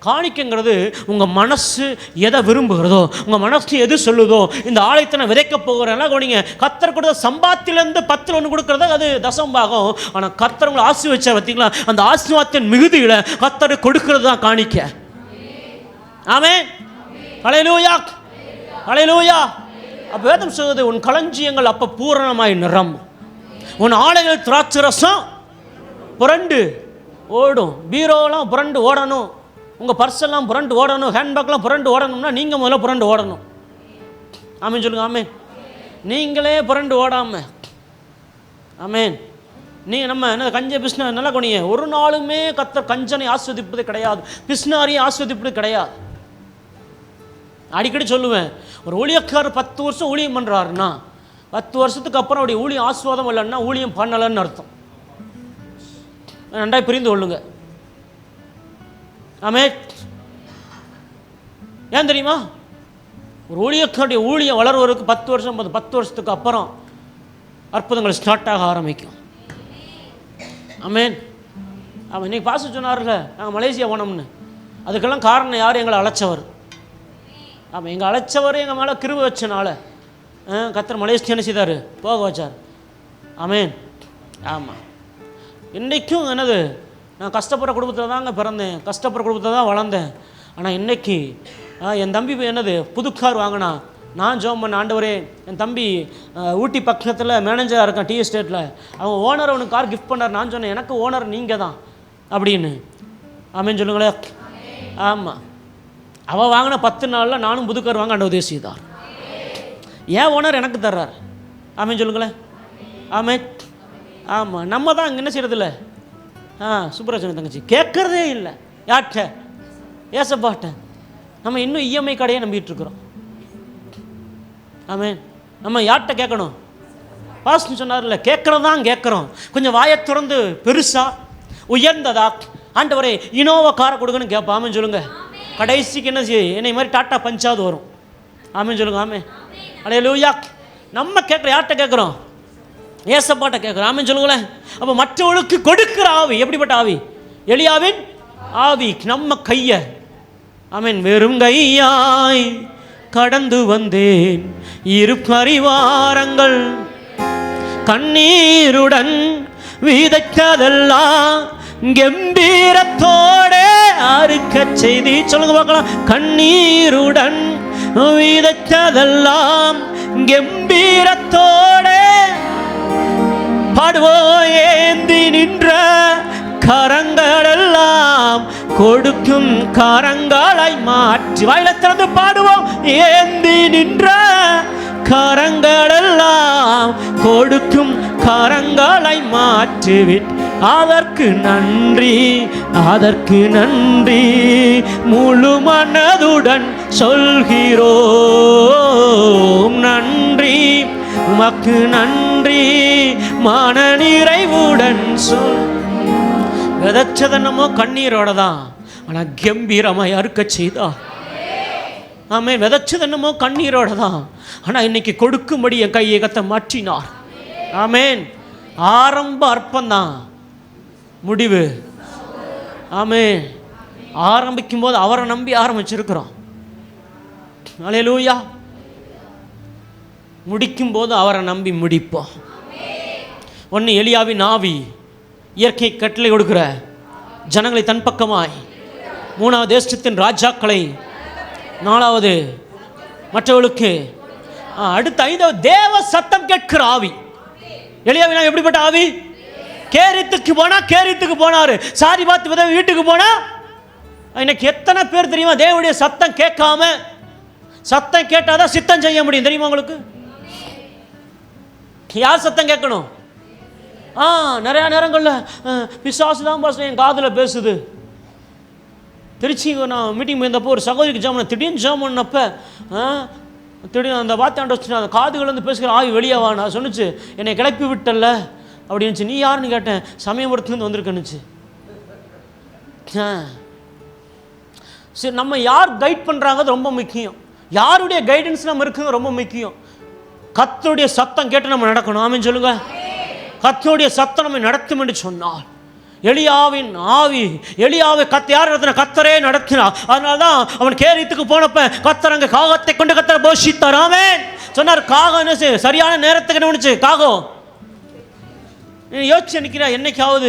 Speaker 3: காணிக்கைங்கிறது உங்கள் மனசு எதை விரும்புகிறதோ, உங்கள் மனசு எது சொல்லுதோ, இந்த ஆலயத்தை நான் விதைக்க போகிறேன்னா கவனிங்க, கர்த்தர் கொடுத்த சம்பாத்திலேருந்து 10ல் 1 கொடுக்கறது அது தசம்பாகம். ஆனால் கர்த்தர் உங்களை ஆசீர்வதிச்சார் பார்த்தீங்களா, அந்த ஆசீர்வாதத்தின் மிகுதியில் கர்த்தர் கொடுக்கறது தான் காணிக்கை. ஆமென். ஹல்லேலூயா, ஹல்லேலூயா. அப்போ வேதம் சொல்லுது, உன் களஞ்சியங்கள் அப்போ பூரணமாய் நிரம்பும், உன் ஆலைகள் திராட்சை ரசம் புரண்டு ஓடும். பீரோலாம் புரண்டு ஓடணும், உங்கள் பர்ஸெல்லாம் புரண்டு ஓடணும், ஹேண்ட்பேக்லாம் புரண்டு ஓடணும்னா நீங்கள் முதல்ல புரண்டு ஓடணும். ஆமேன் சொல்லுங்கள். ஆமேன். நீங்களே புரண்டு ஓடாமல், ஆமேன். நீங்கள் நம்ம என்ன கஞ்ச பிஸ்னா நல்லா கொனிங்க, ஒரு நாளுமே கர்த்தர் கஞ்சனை ஆஸ்வதிப்பது கிடையாது, பிஸ்னாரியை ஆஸ்வதிப்பது கிடையாது. அடிக்கடி சொல்லுவேன், ஒரு ஊழியக்காரர் 10 வருஷம் ஊழியம் பண்ணுறாருன்னா 10 வருஷத்துக்கு அப்புறம் அவருடைய ஊழியம் ஆஸ்வாதம் இல்லைன்னா ஊழியம் பண்ணலைன்னு அர்த்தம். நன்றாய் புரிந்து கொள்ளுங்க. ஆமென். ஏன் தெரியுமா, ஒரு ஊழியக்காருடைய ஊழியம் வளர்வதற்கு 10 வருஷம் 10 வருஷத்துக்கு அப்புறம் அற்புதங்கள் ஸ்டார்ட் ஆக ஆரம்பிக்கும். ஆமென். அவன் இன்னைக்கு பாச சொன்னார்ல, நாங்கள் மலேசியா போனோம்னு, அதுக்கெல்லாம் காரணம் யார்? எங்களை அழைச்சவர். ஆமாம், எங்கள் அழைச்சவர் எங்கள் மேலே கிருபை வச்சனால கர்த்தர் மலேசியா என்ன செய்தார்? போக வச்சார். ஆமென். ஆமாம். இன்றைக்கும் என்னது, நான் கஷ்டப்படுற குடும்பத்தில் தாங்க பிறந்தேன், கஷ்டப்படுற குடும்பத்தில் தான் வளர்ந்தேன். ஆனால் இன்றைக்கி என் தம்பி என்னது புது கார் வாங்கினா, நான் ஜோம் பண்ண, ஆண்டவரே என் தம்பி ஊட்டி பக்கத்தில் மேனேஜராக இருக்கான் டீ எஸ்டேட்டில், அவன் ஓனர் அவனுக்கு கார் கிஃப்ட் பண்ணார். நான் சொன்னேன், எனக்கு ஓனர் நீங்கள் தான் அப்படின்னு. ஆமேன்னு சொல்லுங்களேன். ஆமாம், அவள் வாங்கின 10 நாளில் நானும் புது கார் வாங்க ஆண்டவர் செய்தார். ஏன் ஓனர் எனக்கு தர்றார்? ஆமேன்னு சொல்லுங்களேன். ஆமே. ஆமாம், நம்ம தான் அங்கே என்ன செய்கிறதில்ல. சுப்ரஜன் தங்கச்சி கேட்குறதே இல்லை. யார்கிட்ட? ஏசப்பாட்ட. நம்ம இன்னும் இஎம்ஐ கடையை நம்பிட்டுருக்குறோம். ஆமென். நம்ம யார்கிட்ட கேட்கணும்? பாஸ்ன்னு சொன்னார்ல, கேட்குறதான் கேட்குறோம். கொஞ்சம் வாயை திறந்து பெருசாக உயர்ந்ததா, ஆண்டவரே இனோவா காரை கொடுங்கன்னு கேட்போம். ஆமென் சொல்லுங்க. கடைசிக்கு என்ன செய்ய, என்னை மாதிரி டாட்டா பஞ்சாவது வரும். ஆமென் சொல்லுங்க. ஆமென். அல்லேலூயா. நம்ம கேட்குற யார்கிட்ட கேட்குறோம்? ஏசப்பாட்ட கேட்குறோம். ஆமென் சொல்லுங்களேன். அப்போ மற்றவர்களுக்கு கொடுக்குற ஆவி எப்படிப்பட்ட ஆவி? எலியாவின் ஆவி. நம்ம கையை, ஆமென், வெறும் கையாய் கடந்து வந்தேன், இரு பரிவாரங்கள் கண்ணீருடன் விதைத்ததெல்லாம் கம்பீரத்தோட அறுக்க செய்தி. சொல்லுங்க பார்க்கலாம். கண்ணீருடன் விதைத்ததெல்லாம் கம்பீரத்தோட பாடுவோம். ஏந்தி நின்ற கரங்களெல்லாம் கொடுக்கும் கரங்களை மாற்றி, வாயில திறந்து பாடுவோம். ஏந்தி நின்ற கரங்களெல்லாம் கொடுக்கும் கரங்களை மாற்றிவிட்டு, அதற்கு நன்றி, அதற்கு நன்றி முழு மனதுடன் சொல்கிறோம். நன்றி உமக்கு நன்றி மன நிறைவுடன் சொல். விதைச்சதென்னமோ கண்ணீரோட தான், ஆனால் கம்பீரமாக அறுக்க செய்தா. ஆமென். விதைச்சது என்னமோ கண்ணீரோட தான், ஆனால் இன்னைக்கு கொடுக்கும்படி என் கையை கத்த மாற்றினார். ஆமென். ஆரம்ப அற்பந்தான், முடிவு. ஆமென். ஆரம்பிக்கும் போது அவரை நம்பி ஆரம்பிச்சிருக்கிறோம். அல்லேலூயா. முடிக்கும் போது அவரை நம்பி முடிப்போம். ஒன்று எலியாவின் ஆவி இயற்கை கட்டளை கொடுக்கிற ஜனங்களை தன் பக்கமாய், மூணாவது தேசத்தின் ராஜாக்களை, நாலாவது மற்றவர்களுக்கு, அடுத்த ஐந்தாவது தேவ சத்தம் கேட்கிற ஆவி. எலியாவினா எப்படிப்பட்ட ஆவி? கேரித்துக்கு போனா, கேரித்துக்கு போனாரு. சாரி பார்த்து விதவை வீட்டுக்கு போனா. இன்னைக்கு எத்தனை பேர் தெரியுமா தேவனுடைய சத்தம் கேட்காம, சத்தம் கேட்டாதான் சித்தம் செய்ய முடியும் தெரியுமா உங்களுக்கு? யார் சத்தம் கேட்கணும்? நிறைய நேரங்களில் பிசாசு தான் பாஸ் என் காதில் பேசுது. திருச்சி நான் மீட்டிங் போயிருந்தப்போ ஒரு சகோதரிக்கு ஜாமன் திடீர்னு ஜாமன்னப்ப திடீர்னு அந்த வார்த்தையாண்டு வச்சுட்டு அந்த காதுகள் வந்து பேசுகிற ஆவி வெளியாவா. நான் சொன்னிச்சு, என்னை கிளப்பி விட்டல அப்படின்னுச்சு. நீ யாருன்னு கேட்டேன். சமயபுரத்துலேருந்து வந்திருக்கேன்னுச்சு. சரி, நம்ம யார் கைட் பண்ணுறாங்க ரொம்ப முக்கியம். யாருடைய கைடன்ஸ் நம்ம இருக்குங்க ரொம்ப முக்கியம். கர்த்தருடைய சத்தம் கேட்டு நம்ம நடக்கணும். ஆமென் சொல்லுங்க. கர்த்தருடைய சத்தம் நம்ம நடத்தும் என்று சொன்னார். எலியாவின் ஆவி, எலியாவை யார் நடத்தின? கர்த்தரே நடத்தினார். அதனால தான் அவன் கேரித்துக்கு போனப்ப கர்த்தர் அங்கே காகத்தை கொண்டு கர்த்தர் போஷித்தார். ஆமென் சொன்னார். காகம் என்ன சரியான நேரத்துக்கு என்ன பண்ணுச்சு? காகம் யோசிச்சு நிற்கிறா, என்னைக்காவது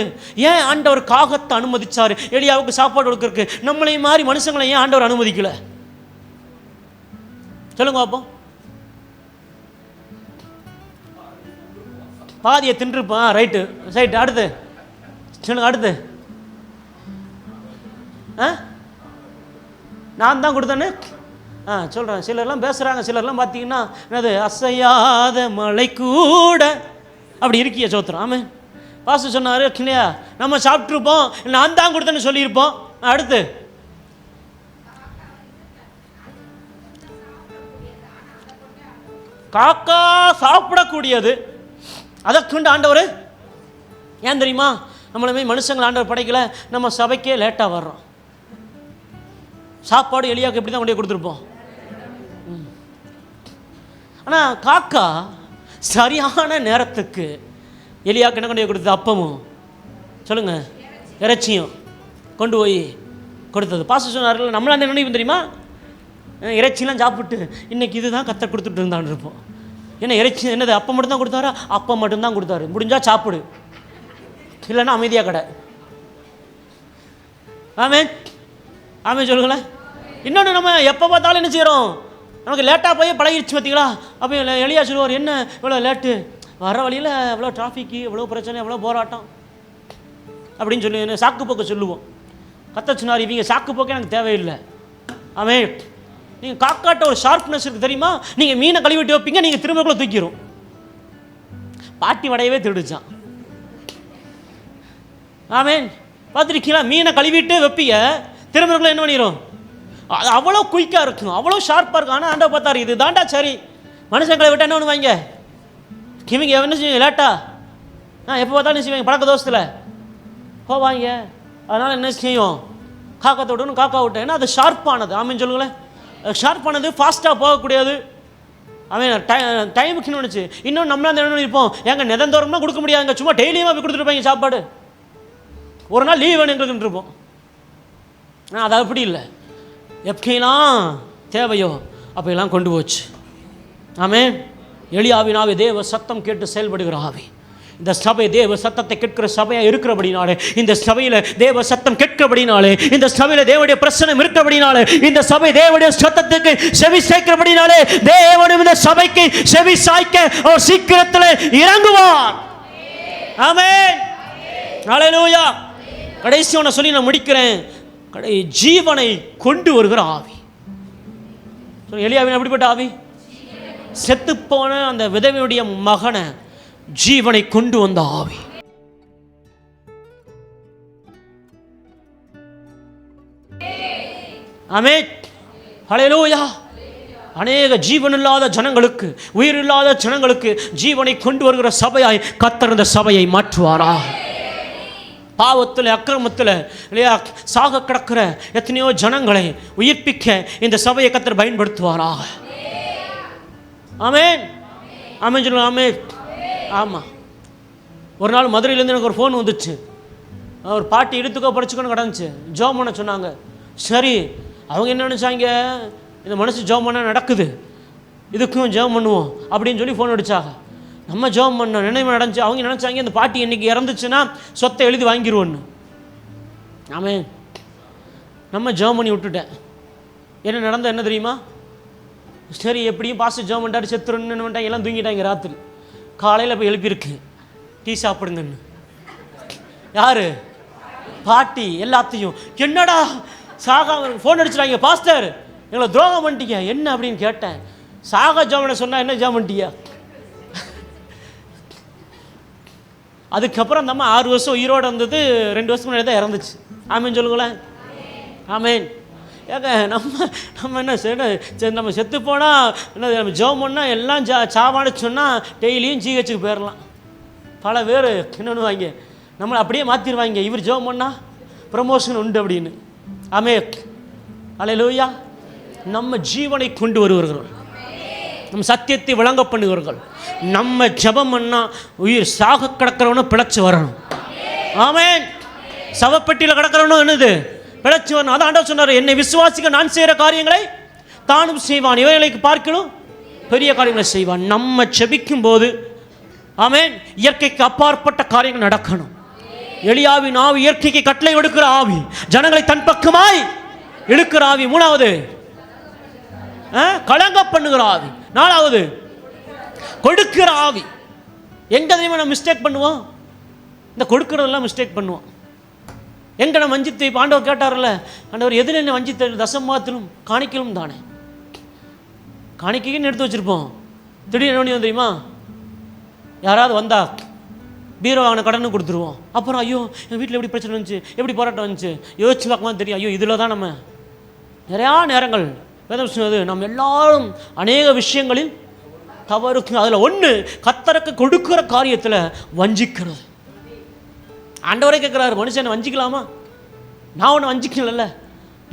Speaker 3: ஏன் ஆண்டவர் காகத்தை அனுமதிச்சாரு எலியாவுக்கு சாப்பாடு கொடுக்கறதுக்கு? நம்மளையும் மாதிரி மனுஷங்களை ஏன் ஆண்டவர் அனுமதிக்கல? சொல்லுங்க பாப்போம். பாதியை தின்றுப்பான். Right right. அடுத்து சொல்லுங்க. அடுத்து நான் தான் கொடுத்தேன்னு சொல்கிறேன். சிலர்லாம் பேசுகிறாங்க. சிலர்லாம் பார்த்தீங்கன்னா என்னது அசையாத மலை கூட அப்படி இருக்கிய சோத்திரம். ஆமாம் பாச சொன்னார் இல்லையா, நம்ம சாப்பிட்ருப்போம், நான் தான் கொடுத்தேன்னு சொல்லியிருப்போம். அடுத்து காக்கா சாப்பிடக்கூடியது, அதை கொண்டு ஆண்டவர் ஏன் தெரியுமா? நம்மளுமே மனுஷங்களை ஆண்டவர் படைக்கல. நம்ம சபைக்கே லேட்டாக வர்றோம். சாப்பாடு எலியாவுக்கு எப்படி தான் கொண்டு கொடுத்துருப்போம். ஆனால் காக்கா சரியான நேரத்துக்கு எலியாவுக்கு என்ன கொண்டு கொடுத்தது? அப்பமும் சொல்லுங்க இறைச்சியும் கொண்டு போய் கொடுத்தது. பாஸ்டர் சொன்னார்கள், நம்மளாம் என்ன நினைப்போம் தெரியுமா? இறைச்சிலாம் சாப்பிட்டு இன்னைக்கு இதுதான் கத்த கொடுத்துட்டு இருந்தான்னு இருப்போம். ஏன்னா இறைச்சி என்னது? அப்போ மட்டும்தான் கொடுத்தாரா? அப்போ மட்டும்தான் கொடுத்தாரு. முடிஞ்சா சாப்பிடு, இல்லைன்னா அமைதியாக கடை. ஆமென் ஆமென் சொல்லுங்களேன். இன்னொன்று, நம்ம எப்போ பார்த்தாலும் என்ன செய்கிறோம்? நமக்கு லேட்டாக போய் பழகிடுச்சு பார்த்தீங்களா? அப்போ எலியா சொல்லுவார், என்ன இவ்வளோ லேட்டு, வர வழியில் எவ்வளோ டிராஃபிக்கு, எவ்வளோ பிரச்சனை, எவ்வளோ போராட்டம் அப்படின்னு சொல்லி சாக்கு போக்க சொல்லுவோம். கத்த சொன்னார், இவங்க சாக்கு போக்க எனக்கு தேவையில்லை. ஆமென். நீங்கள் காக்காட்ட ஒரு ஷார்ப்னஸ் இருக்குது தெரியுமா? நீங்கள் மீனை கழுவிட்டு வைப்பீங்க, நீங்கள் திரும்பக்குள்ள தூக்கிடும். பாட்டி வடையவே திருடிச்சான். ஆமென். பார்த்துருக்கீங்களா? மீனை கழுவிட்டு வைப்பீங்க, திரும்பக்குள்ள என்ன பண்ணிடும்? அது அவ்வளோ குயிக்காக இருக்கும், அவ்வளோ ஷார்ப்பாக இருக்கும். ஆனால் ஆண்டா பார்த்தாரு, இது தாண்டா சரி. மனுஷங்களை விட்டு என்ன பண்ணுவாங்க இவங்க? என்ன செய்வீங்க லேட்டா? எப்போ பார்த்தாலும் என்ன செய்வாங்க? பழக்க தோசத்தில் போவாங்க. அதனால் என்ன செய்யும்? காக்கத்தை விடணும், காக்கா விட்டேன். ஏன்னா அது ஷார்ப்பானது. ஆமென் சொல்லுங்களேன். ஷார்ப்பானது, ஃபாஸ்ட்டாக போகக்கூடியது. அவன் டைமுக்கு நினச்சி. இன்னும் நம்மளாம் என்ன இருப்போம்? எங்கள் நிதந்தோரம்லாம் கொடுக்க முடியாதுங்க, சும்மா டெய்லியுமா போய் கொடுத்துருப்பாங்க சாப்பாடு. ஒரு நாள் லீவ் வேணும் எங்களுக்கு இருப்போம். அது அப்படி இல்லை, எப்படிலாம் தேவையோ அப்பெல்லாம் கொண்டு போச்சு. ஆமென். எலியாவின் ஆவி தேவ சத்தம் கேட்டு செயல்படுகிற ஆவி. இந்த சபை தேவ சத்தத்தை கேட்கிற சபையாக இருக்கிறபடினாலே, இந்த சபையில் தேவ சத்தம் கேட்கிறபடினாலே, இந்த சபையில் தேவனுடைய பிரசனம் இருக்கிறபடினாலே, இந்த சபை தேவனுடைய சத்தத்துக்கு செவி சாய்க்கிறபடினாலே, தேவனும் இந்த சபைக்கு செவி சாய்க்க அவர் சீக்கிரத்தில் இறங்குவார். ஆமென். ஹல்லேலூயா. கடைசி ஒன்று சொல்லி நான் முடிக்கிறேன். ஜீவனை கொண்டு வருகிற ஆவி. எலியாவின் அப்படிப்பட்ட ஆவி. செத்துப்போன அந்த விதவையுடைய மகனை ஜீவனை கொண்டு வந்த ஆவி. ஆமென். ஹல்லேலூயா. அநேக ஜீவனில்லாத ஜனங்களுக்கு, உயிரில்லாத ஜனங்களுக்கு ஜீவனை கொண்டு வருகிற சபையாய் கர்த்தர் இந்த சபையை மாற்றுவாரா? பாவத்தில், அக்கிரமத்தில் இல்லையா சாக கிடக்கிற எத்தனையோ ஜனங்களை உயிர்ப்பிக்க இந்த சபையை கர்த்தர் பயன்படுத்துவாரா? ஆமென், ஆமென் சொல்லுங்க. ஆமென். ஆமாம், ஒரு நாள் மதுரையிலேருந்து எனக்கு ஒரு ஃபோன் வந்துச்சு. ஒரு பாட்டி இடுத்துக்கோ படிச்சுக்கோன்னு கிடந்துச்சு. ஜோம் பண்ண சொன்னாங்க. சரி, அவங்க என்ன நினச்சாங்க, இந்த மனசு ஜோம் பண்ண நடக்குது, இதுக்கும் ஜோம் பண்ணுவோம் அப்படின்னு சொல்லி ஃபோன் அடித்தாங்க. நம்ம ஜோம் பண்ண நினைவு நடந்துச்சு. அவங்க நினச்சாங்க இந்த பாட்டி இன்றைக்கி இறந்துச்சுன்னா சொத்தை எழுதி வாங்கிடுவோன்னு. ஆமென். நம்ம ஜோம் பண்ணி விட்டுட்டேன். என்ன நடந்த என்ன தெரியுமா? சரி, எப்படியும் பாஸ்டர் ஜோம் பண்ணிட்டாரு, செத்துருன்னு பண்ணிட்டாங்க, எல்லாம் தூங்கிட்டாங்க. ராத்திரி காலையில் போய் எழுப்பியிருக்கு, டீ சாப்பிடுங்கன்னு. யார்? பாட்டி. எல்லாத்தையும் என்னடா சாகா ஃபோன் அடிச்சுட்டாங்க, பாஸ்டர் எங்களை துரோகம் பண்ணிட்டீங்க. என்ன அப்படின்னு கேட்டேன். சாகா ஜோமனை சொன்னால் என்ன ஜோம் பண்ணிட்டியா? அதுக்கப்புறம் நம்ம 6 வருஷம் உயிரோடு வந்தது, 2 வருஷம் முன்னாடி தான் இறந்துச்சு. ஆமேன் சொல்லுங்களேன். ஆமேன். ஏங்க நம்ம என்ன சரி, நம்ம செத்து போனால் என்ன, நம்ம ஜோம் பண்ணால் எல்லாம் சாவான்னு சொன்னால் டெய்லியும் ஜிஹெச்சுக்கு போயிடலாம். பல பேர் என்ன பண்ணுவாங்க, நம்மளை அப்படியே மாற்றிடுவாங்க. இவர் ஜோம் பண்ணால் ப்ரமோஷன் உண்டு அப்படின்னு. ஆமே, அல்லேலூயா. நம்ம ஜீவனை கொண்டு வருவார்கள், நம்ம சத்தியத்தை விளங்க பண்ணுவார்கள். நம்ம ஜெபம் பண்ணால் உயிர் சாக கிடக்கிறவனும் பிழைச்சி வரணும். ஆமென். சவப்பெட்டியில் கிடக்கிறவனும் என்னது பிழைச்சி வரணும். அதான் ஆண்டவர் சொன்னார், என்னை விசுவாசிக்க நான் செய்கிற காரியங்களை தானும் செய்வான், இவைகளுக்கு பார்க்கணும் பெரிய காரியங்களை செய்வான். நம்ம ஜெபிக்கும் போது ஆமென், இயற்கைக்கு அப்பாற்பட்ட காரியங்கள் நடக்கணும். எலியாவின் ஆவி இயற்கைக்கு கட்டளை எடுக்கிற ஆவி, ஜனங்களை தன் பக்கமாய் இழுக்கிற ஆவி. 3வது கலங்க பண்ணுகிற ஆவி. 4வது கொடுக்கிற ஆவி. எங்க தெரியுமா நம்ம மிஸ்டேக் பண்ணுவோம்? இந்த கொடுக்கிறதெல்லாம் மிஸ்டேக் பண்ணுவோம். எங்க நம்ம வஞ்சித்து, ஆண்டவர் கேட்டார்ல, ஆண்டவர் எதில் என்ன வஞ்சித்த? தசமாத்திலும் காணிக்கலும் தானே. காணிக்கைன்னு எடுத்து வச்சிருப்போம். திடீர்னு என்ன தெரியுமா, யாராவது வந்தா பீரோ வாங்கின கடனும் கொடுத்துருவோம். அப்புறம் ஐயோ என் வீட்டில் எப்படி பிரச்சனை வந்துச்சு, எப்படி போராட்டம் வந்துச்சு, யோசிச்சு பார்க்கும்போது தெரியும், ஐயோ இதில் தான் நம்ம நிறையா நேரங்கள் வேதம் சொன்னது, நம்ம எல்லாரும் அநேக விஷயங்களில் தவறுக்கு. அதில் ஒன்று கர்த்தருக்கு கொடுக்குற காரியத்தில் வஞ்சிக்கிறது. ஆண்டவரே கேட்குறாரு, மனுஷனை வஞ்சிக்கலாமா? நான் உன்னை வஞ்சிக்கல,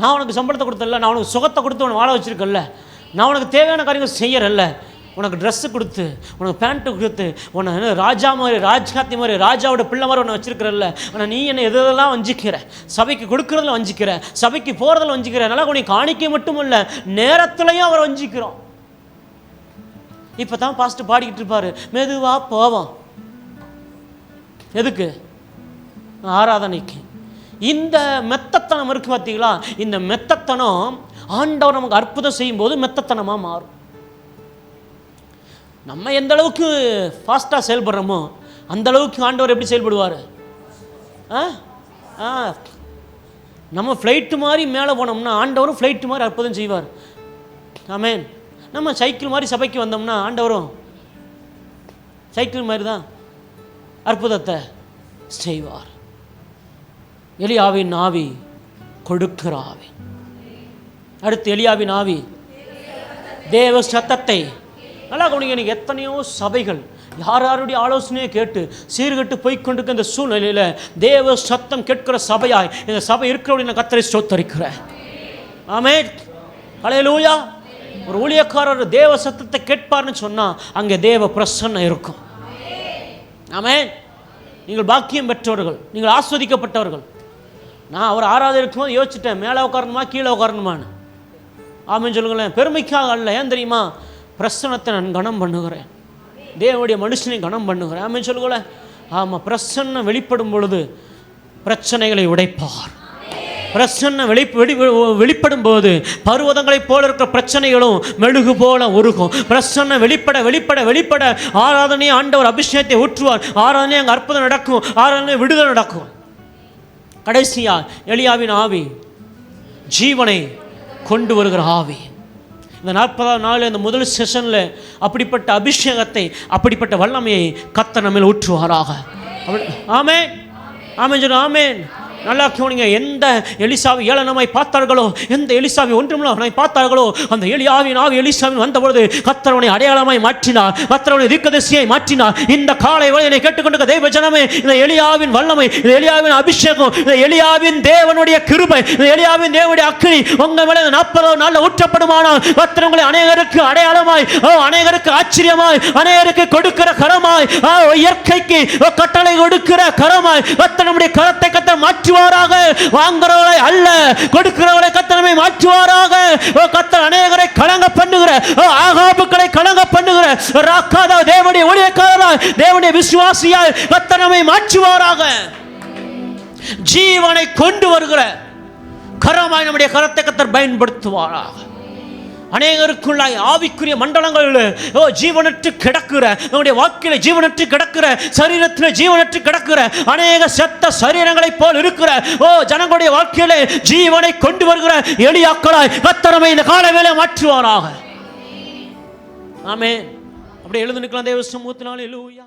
Speaker 3: நான் உனக்கு சம்பளத்தை கொடுத்தல, நான் உனக்கு சுகத்தை கொடுத்து உன்னை வாழ வச்சுருக்கல, நான் உனக்கு தேவையான காரியங்கள் செய்யறல்ல, உனக்கு ட்ரெஸ்ஸு கொடுத்து, உனக்கு பேண்ட்டு கொடுத்து, உன்னை ராஜா மாதிரி, ராஜ்காத்தி மாதிரி, ராஜாவோட பிள்ளை மாதிரி உன்னை வச்சிருக்கிறல்ல. ஆனால் நீ என்னை எதெல்லாம் வஞ்சிக்கிற? சபைக்கு கொடுக்குறதில் வஞ்சிக்கிற, சபைக்கு போகிறதில் வஞ்சிக்கிற. அதனால் உனக்கு காணிக்கை மட்டும் இல்லை, நேரத்துலையும் அவரை வஞ்சிக்கிறோம். இப்போ தான் பாஸ்ட்டு பாடிக்கிட்டு இருப்பார், மெதுவாக போவோம். எதுக்கு? ஆராதனைக்கு. இந்த மெத்தத்தனம் இருக்கு பார்த்தீங்களா? இந்த மெத்தத்தனம் ஆண்டவர் நமக்கு அற்புதம் செய்யும்போது மெத்தத்தனமாக மாறும். நம்ம எந்த அளவுக்கு ஃபாஸ்ட்டாக செயல்படுறோமோ அந்த அளவுக்கு ஆண்டவர் எப்படி செயல்படுவார்? நம்ம ஃப்ளைட்டு மாதிரி மேலே போனோம்னா ஆண்டவரும் ஃப்ளைட்டு மாதிரி அற்புதம் செய்வார். ஆமென். நம்ம சைக்கிள் மாதிரி சபைக்கு வந்தோம்னா ஆண்டவரும் சைக்கிள் மாதிரி தான் அற்புதத்தை செய்வார். எலியாவின் ஆவி கொடுக்கிற ஆவி. அடுத்து எலியாவின் ஆவி தேவ சத்தத்தை. நல்லா கவனிங்க. எனக்கு எத்தனையோ சபைகள் யார் யாருடைய ஆலோசனையை கேட்டு சீர்கட்டு போய்கொண்டிருக்க இந்த சூழ்நிலையில் தேவ சத்தம் கேட்கிற சபையாய் இந்த சபை இருக்கிறவங்க நான் கர்த்தரை ஸ்தோத்திரிக்கிறேன். ஆமென். ஹல்லேலூயா. ஒரு ஊழியக்காரர் தேவ சத்தத்தை கேட்பார்னு சொன்னால் அங்கே தேவ பிரசன்னம் இருக்கும். ஆமென். நீங்கள் பாக்கியம் பெற்றவர்கள், நீங்கள் ஆஸ்வதிக்கப்பட்டவர்கள். நான் அவர் ஆராதனை இருக்கும்போது யோசிச்சுட்டேன், மேலே உட்காரணுமா கீழே உட்காரணுமான்னு. ஆமென் சொல்லுங்களேன். பெருமைக்காக அல்ல. ஏன் தெரியுமா? பிரசன்னத்தை நான் கனம் பண்ணுகிறேன், தேவனுடைய மனுஷனை கனம் பண்ணுகிறேன். ஆமென் சொல்லுங்களேன். ஆமாம், பிரசன்னம் வெளிப்படும் பொழுது பிரச்சனைகளை உடைப்பார். பிரசன்னம் வெளிப்படும் போது பர்வதங்களைப் போல இருக்கிற பிரச்சனைகளும் மெழுகு போல உருகும். பிரசன்னம் வெளிப்பட வெளிப்பட வெளிப்பட ஆராதனையை ஆண்டவர் அபிஷேகத்தை ஊற்றுவார். ஆராதனை அங்கே அற்புதம் நடக்கும், ஆராதனை விடுதலை நடக்கும். கடைசியா எலியாவின் ஆவி ஜீவனை கொண்டு வருகிற ஆவி. இந்த 40ஆம் நாள் இந்த முதல் செஷனில் அப்படிப்பட்ட அபிஷேகத்தை, அப்படிப்பட்ட வல்லமையை கர்த்தர் நம்மில் ஊற்றுவாராக. ஆமென். ஆமென் சொல்லுங்க. ஆமென். நல்லா கவனிங்க. எந்த எலிசாவை ஏளனமாய் பார்த்தார்களோ, எந்த எலிசாவை ஒன்றுமில்லாமல் பார்த்தார்களோ, அந்த எலியாவின் ஆவி எலிசாவின் வந்தபொழுது கர்த்தரவனை அடையாளமாய் மாற்றினார், கர்த்தரவனை தீர்க்கதரிசியை மாற்றினார். இந்த காலை வேளையை கேட்டுக்கொண்ட தெய்வ ஜனமே, இந்த எலியாவின் வல்லமை, இந்த எலியாவின் அபிஷேகம், இந்த எலியாவின் தேவனுடைய கிருபை, இந்த எலியாவின் தேவனுடைய அக்கினி உங்க மேல 40 நாள்ல ஊற்றப்படுமானால் கர்த்தர் உங்களை அநேகருக்கு அடையாளமாய், அநேகருக்கு ஆச்சரியமாய், அநேகருக்கு கொடுக்கிற கரமாய், இயற்கைக்கு கட்டளை கொடுக்கிற கரமாய் கர்த்தர் நம்முடைய கரத்தை கர்த்தர் மாற்றுவாராக. வாங்குறவளை அல்ல, கொடுக்கிறவளை கர்த்தர் மாற்றுவாராக. கர்த்தர் அநேகரை கலங்க பண்ணுகிற, ஆகாபுக்களை கலங்க பண்ணுகிற ராக்காதா தேவனுடைய ஊழியக்காரராய், தேவனுடைய விசுவாசியாய் கர்த்தர் நம்மை மாற்றுவாராக. ஜீவனை கொண்டு வருகிற கரமாய் நம்முடைய கரத்தை கர்த்தர் பயன்படுத்துவாராக. அநேகருக்குள்ளாய் ஆவிக்குரிய மண்டலங்களில் ஜீவனற்று கிடக்கிற, நம்முடைய வாழ்க்கையில ஜீவனற்று கிடக்கிற, சரீரத்தில் ஜீவனற்று கிடக்கிற அநேக செத்த சரீரங்களைப் போல் இருக்கிற ஜனங்களுடைய வாழ்க்கையில ஜீவனை கொண்டு வருகிற எலியாக்களாய் கர்த்தர் இந்த கால வேளை மாற்றுவாராக. ஆமென். அப்படியே எழுந்து நிற்கலாம் தேவ சமூகத்தினால். அல்லேலூயா.